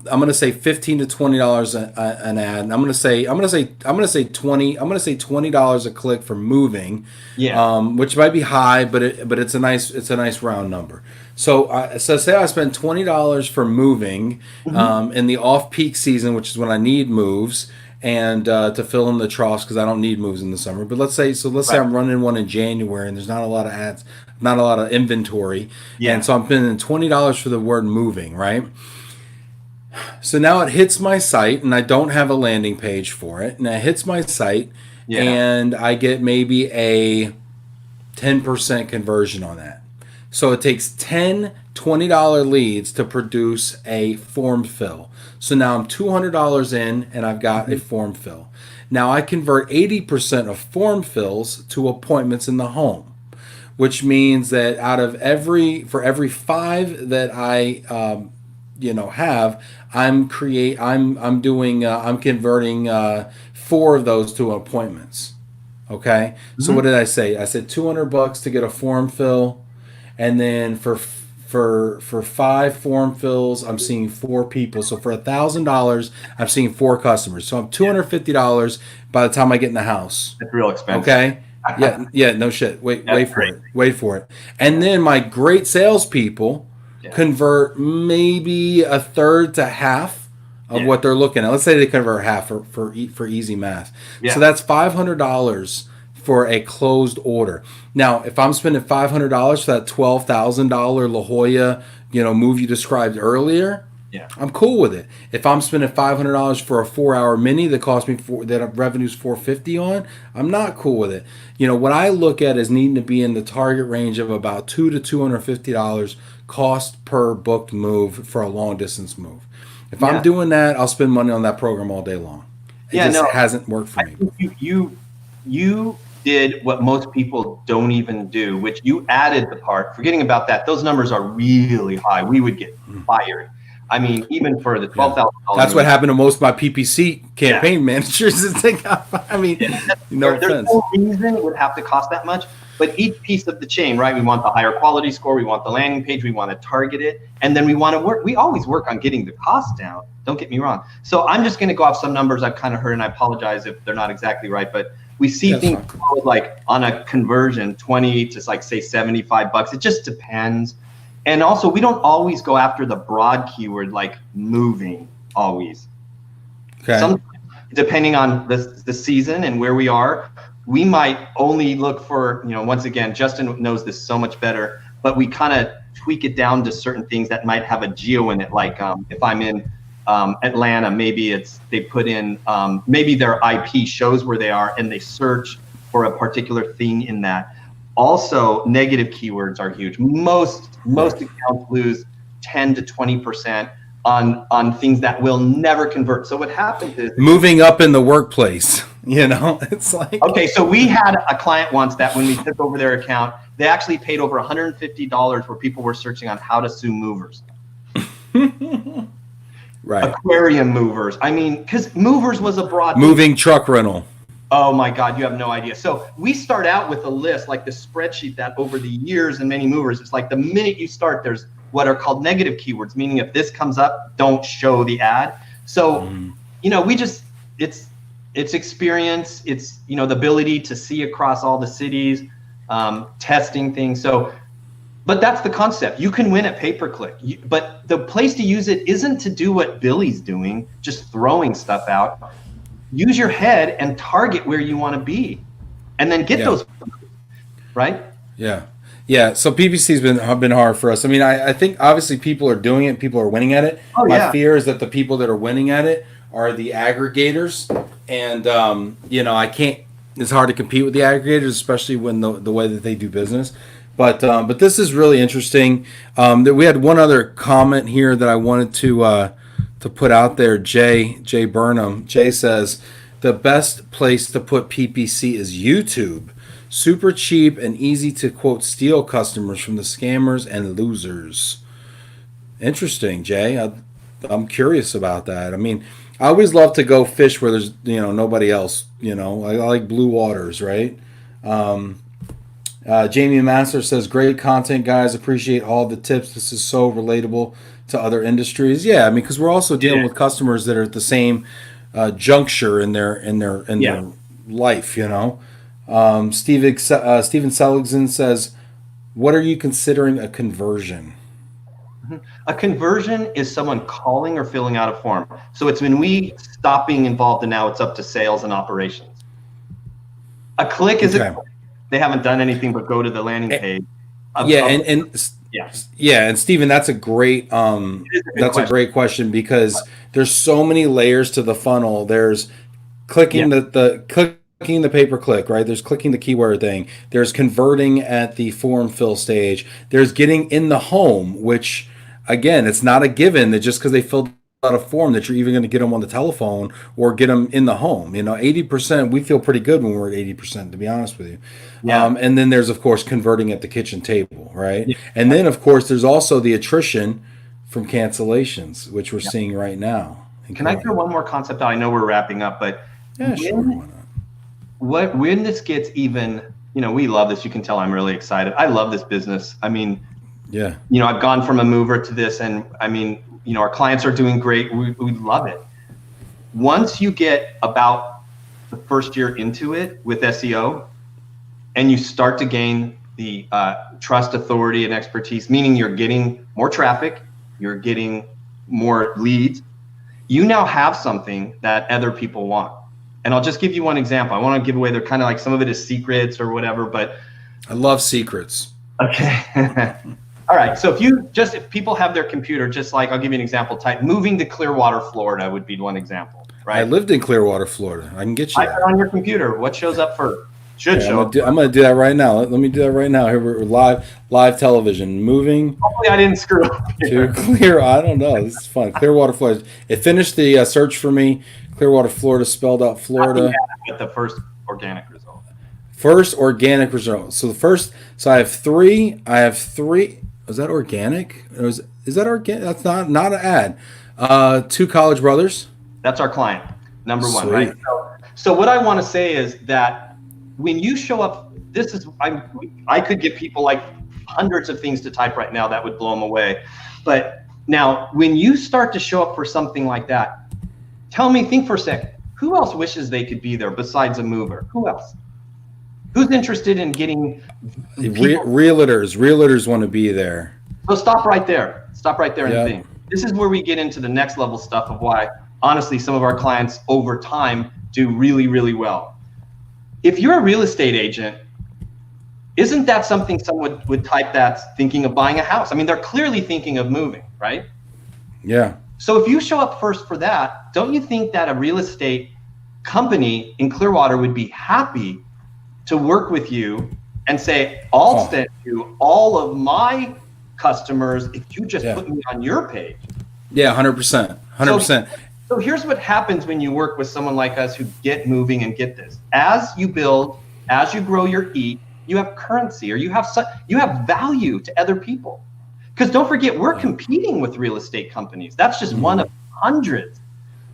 I'm going to say $15 to $20 an ad. And I'm going to say $20 a click for Moving. Yeah. Which might be high, but it's a nice round number. So say I spend $20 for Moving in the off-peak season, which is when I need moves, and to fill in the troughs, because I don't need moves in the summer. But let's say I'm running one in January and there's not a lot of ads, not a lot of inventory, and so I'm spending $20 for the word Moving, right? So now it hits my site, and I don't have a landing page for it, and it hits my site, and I get maybe a 10% conversion on that. So it takes 10 $20 leads to produce a form fill. So now I'm $200 in, and I've got a form fill. Now I convert 80% of form fills to appointments in the home, which means that for every 5 that I have, I'm converting 4 of those to appointments. Okay, so what did I say? I said $200 to get a form fill, and then for 5 form fills, I'm seeing 4 people. So for $1,000, I'm seeing 4 customers. So I'm $250 by the time I get in the house. That's real expensive. Okay. Yeah, no shit. Wait for it. And then my great salespeople convert maybe a third to half of what they're looking at. Let's say they convert half for easy math. Yeah. So that's $500 for a closed order. Now, if I'm spending $500 for that $12,000 La Jolla, move you described earlier, I'm cool with it. If I'm spending $500 for a 4-hour mini that cost me that revenue's $450 on, I'm not cool with it. What I look at is needing to be in the target range of about $200 to $250 cost per booked move for a long distance move. If I'm doing that, I'll spend money on that program all day long. It hasn't worked for me. You did what most people don't even do, which you added the part. Forgetting about that, those numbers are really high. We would get fired. I mean, even for the $12,000. That's what happened to most of my PPC campaign managers. Is they got, no offense. There's no reason it would have to cost that much. But each piece of the chain, right? We want the higher quality score. We want the landing page. We want to target it. And then we want to work. We always work on getting the cost down. Don't get me wrong. So I'm just going to go off some numbers I've kind of heard, and I apologize if they're not exactly right. But we see things like on a conversion, 20 to like say $75. It just depends. And also, we don't always go after the broad keyword like moving always. Okay. Sometimes, depending on the season and where we are, we might only look for, once again, Justin knows this so much better, but we kind of tweak it down to certain things that might have a geo in it. Like if I'm in Atlanta, maybe they put in, maybe their IP shows where they are and they search for a particular thing in that. Also, negative keywords are huge. Most accounts lose 10 to 20% on things that will never convert. So what happens is moving up in the workplace, it's like, okay, so we had a client once that when we took over their account, they actually paid over $150 where people were searching on how to sue movers. Right. Aquarium movers. I mean, because movers was a broad moving truck rental. Oh my God, you have no idea. So we start out with a list, like the spreadsheet that over the years and many movers, it's like the minute you start, there's what are called negative keywords, meaning if this comes up, don't show the ad. So, we just, it's experience, it's, the ability to see across all the cities, testing things. So, but that's the concept. You can win at pay-per-click, but the place to use it isn't to do what Billy's doing, just throwing stuff out. Use your head and target where you want to be, and then get those, right? Yeah. Yeah. So PPC's been hard for us. I mean, I think obviously people are doing it, people are winning at it. My fear is that the people that are winning at it are the aggregators, and I can't. It's hard to compete with the aggregators, especially when the way that they do business. But this is really interesting. That we had one other comment here that I wanted to put out there. Jay Burnham. Jay says the best place to put PPC is YouTube. Super cheap and easy to, quote, steal customers from the scammers and losers. Interesting, Jay. I'm curious about that. I mean, I always love to go fish where there's nobody else. I like blue waters, right? Jamie Master says, great content, guys. Appreciate all the tips. This is so relatable to other industries. Yeah, I mean, because we're also dealing with customers that are at the same juncture in their life. Steven Seligson says, what are you considering a conversion? A conversion is someone calling or filling out a form. So it's when we stop being involved and now it's up to sales and operations. A click is a click. They haven't done anything but go to the landing page. And Stephen, that's a great a great question, because there's so many layers to the funnel. There's clicking clicking the pay-per-click, right? There's clicking the keyword thing. There's converting at the form fill stage. There's getting in the home, which again, it's not a given that just because they filled out a form that you're even going to get them on the telephone or get them in the home. 80%, we feel pretty good when we're at 80%, to be honest with you. Yeah. And then there's, of course, converting at the kitchen table, right? Yeah. And then, of course, there's also the attrition from cancellations, which we're seeing right now. Can I throw one more concept out? I know we're wrapping up, but when this gets even, we love this. You can tell I'm really excited. I love this business. I mean, I've gone from a mover to this, and I mean, our clients are doing great. We love it. Once you get about the first year into it with SEO, and you start to gain the trust, authority, and expertise, meaning you're getting more traffic, you're getting more leads, you now have something that other people want. And I'll just give you one example. I want to give away, they're kind of like, some of it is secrets or whatever, but I love secrets. Okay. All right. So if people have their computer, just like, I'll give you an example, type moving to Clearwater, Florida would be one example, right? I lived in Clearwater, Florida. I can get you that. On your computer, what shows up first? I'm going to do that right now. Let me do that right now. Here we're live television. Moving. Hopefully I didn't screw up to Clear. I don't know. This is fun. Clearwater, Florida. It finished the search for me. Clearwater, Florida, spelled out Florida. With the first organic result. First organic result. So I have three. Is that organic? Is that organic? That's not an ad. 2 college brothers. That's our client, number one, right? So what I want to say is that when you show up, I could give people like hundreds of things to type right now that would blow them away. But now when you start to show up for something like that, think for a second, who else wishes they could be there besides a mover? Who else? Who's interested in getting realtors want to be there. So stop right there and think. This is where we get into the next level stuff of why, honestly, some of our clients over time do really, really well. If you're a real estate agent, Isn't that something someone would type that's thinking of buying a house? I mean, they're clearly thinking of moving, right? Yeah. So if you show up first for that, don't you think that a real estate company in Clearwater would be happy to work with you and say, I'll send you all of my customers if you just put me on your page? Yeah, 100%. 100%. So here's what happens when you work with someone like us who get moving and get this. As you build, as you grow your heat, you have currency, or you have value to other people. Because don't forget, we're competing with real estate companies. That's just one of hundreds.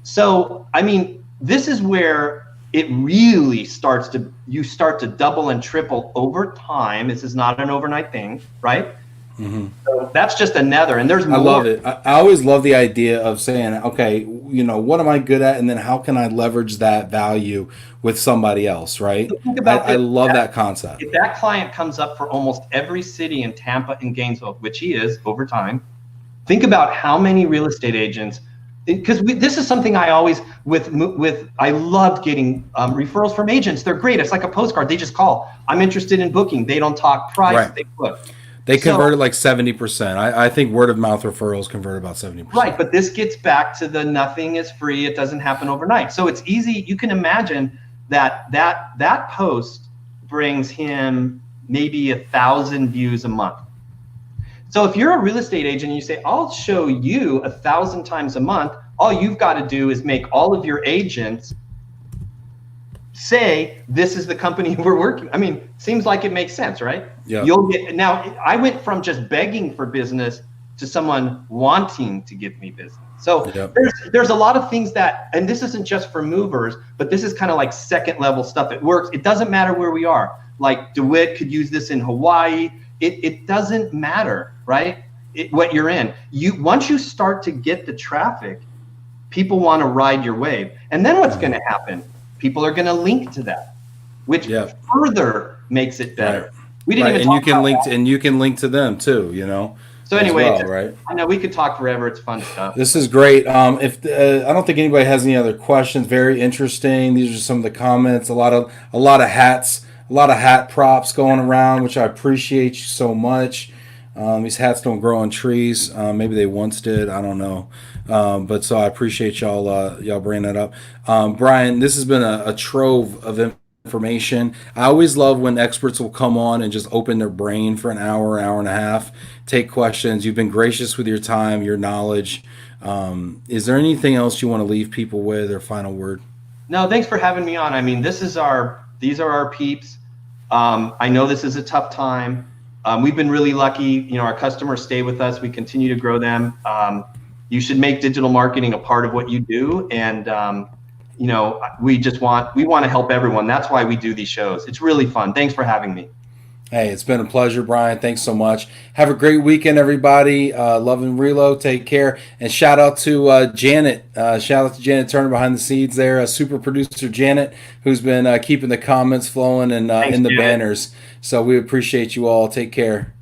So, I mean, this is where it really you start to double and triple over time. This is not an overnight thing, right? So that's just another, and there's more. I love it. I always love the idea of saying, okay, you know, what am I good at? And then how can I leverage that value with somebody else, right? So think about I love that concept. If that client comes up for almost every city in Tampa and Gainesville, which he is over time, think about how many real estate agents, because this is something I always, I loved getting referrals from agents. They're great. It's like a postcard. They just call. I'm interested in booking. They don't talk price. Right. They book. They converted like 70%. I think word of mouth referrals convert about 70%. Right, but this gets back to the nothing is free. It doesn't happen overnight. So it's easy. You can imagine that post brings him maybe 1,000 views a month. So if you're a real estate agent and you say, I'll show you 1,000 times a month, all you've got to do is make all of your agents say, this is the company we're working. I mean, seems like it makes sense, right? Yeah. Now, I went from just begging for business to someone wanting to give me business. So there's a lot of things that, and this isn't just for movers, but this is kind of like second level stuff. It works. It doesn't matter where we are. Like DeWitt could use this in Hawaii. It doesn't matter, right? What you're in. Once you start to get the traffic, people want to ride your wave. And then what's going to happen? People are going to link to that, which further makes it better. Right. We didn't even talk about that. And you can link to them too, you know. So anyway, right? I know we could talk forever. It's fun stuff. This is great. If I don't think anybody has any other questions, very interesting. These are some of the comments. A lot of hats, a lot of hat props going around, which I appreciate you so much. These hats don't grow on trees. Maybe they once did. I don't know. But so I appreciate y'all bringing that up. Bryan, this has been a trove of information. I always love when experts will come on and just open their brain for an hour and a half, take questions. You've been gracious with your time, your knowledge. Is there anything else you want to leave people with, or final word? No, thanks for having me on. I mean, these are our peeps. I know this is a tough time. We've been really lucky. You know, our customers stay with us. We continue to grow them. You should make digital marketing a part of what you do. And, you know, we want to help everyone. That's why we do these shows. It's really fun. Thanks for having me. Hey, it's been a pleasure, Bryan. Thanks so much. Have a great weekend, everybody. Love and reload. Take care. And shout out to Janet. Shout out to Janet Turner behind the scenes there. Super producer Janet, who's been keeping the comments flowing and in the banners. So we appreciate you all. Take care.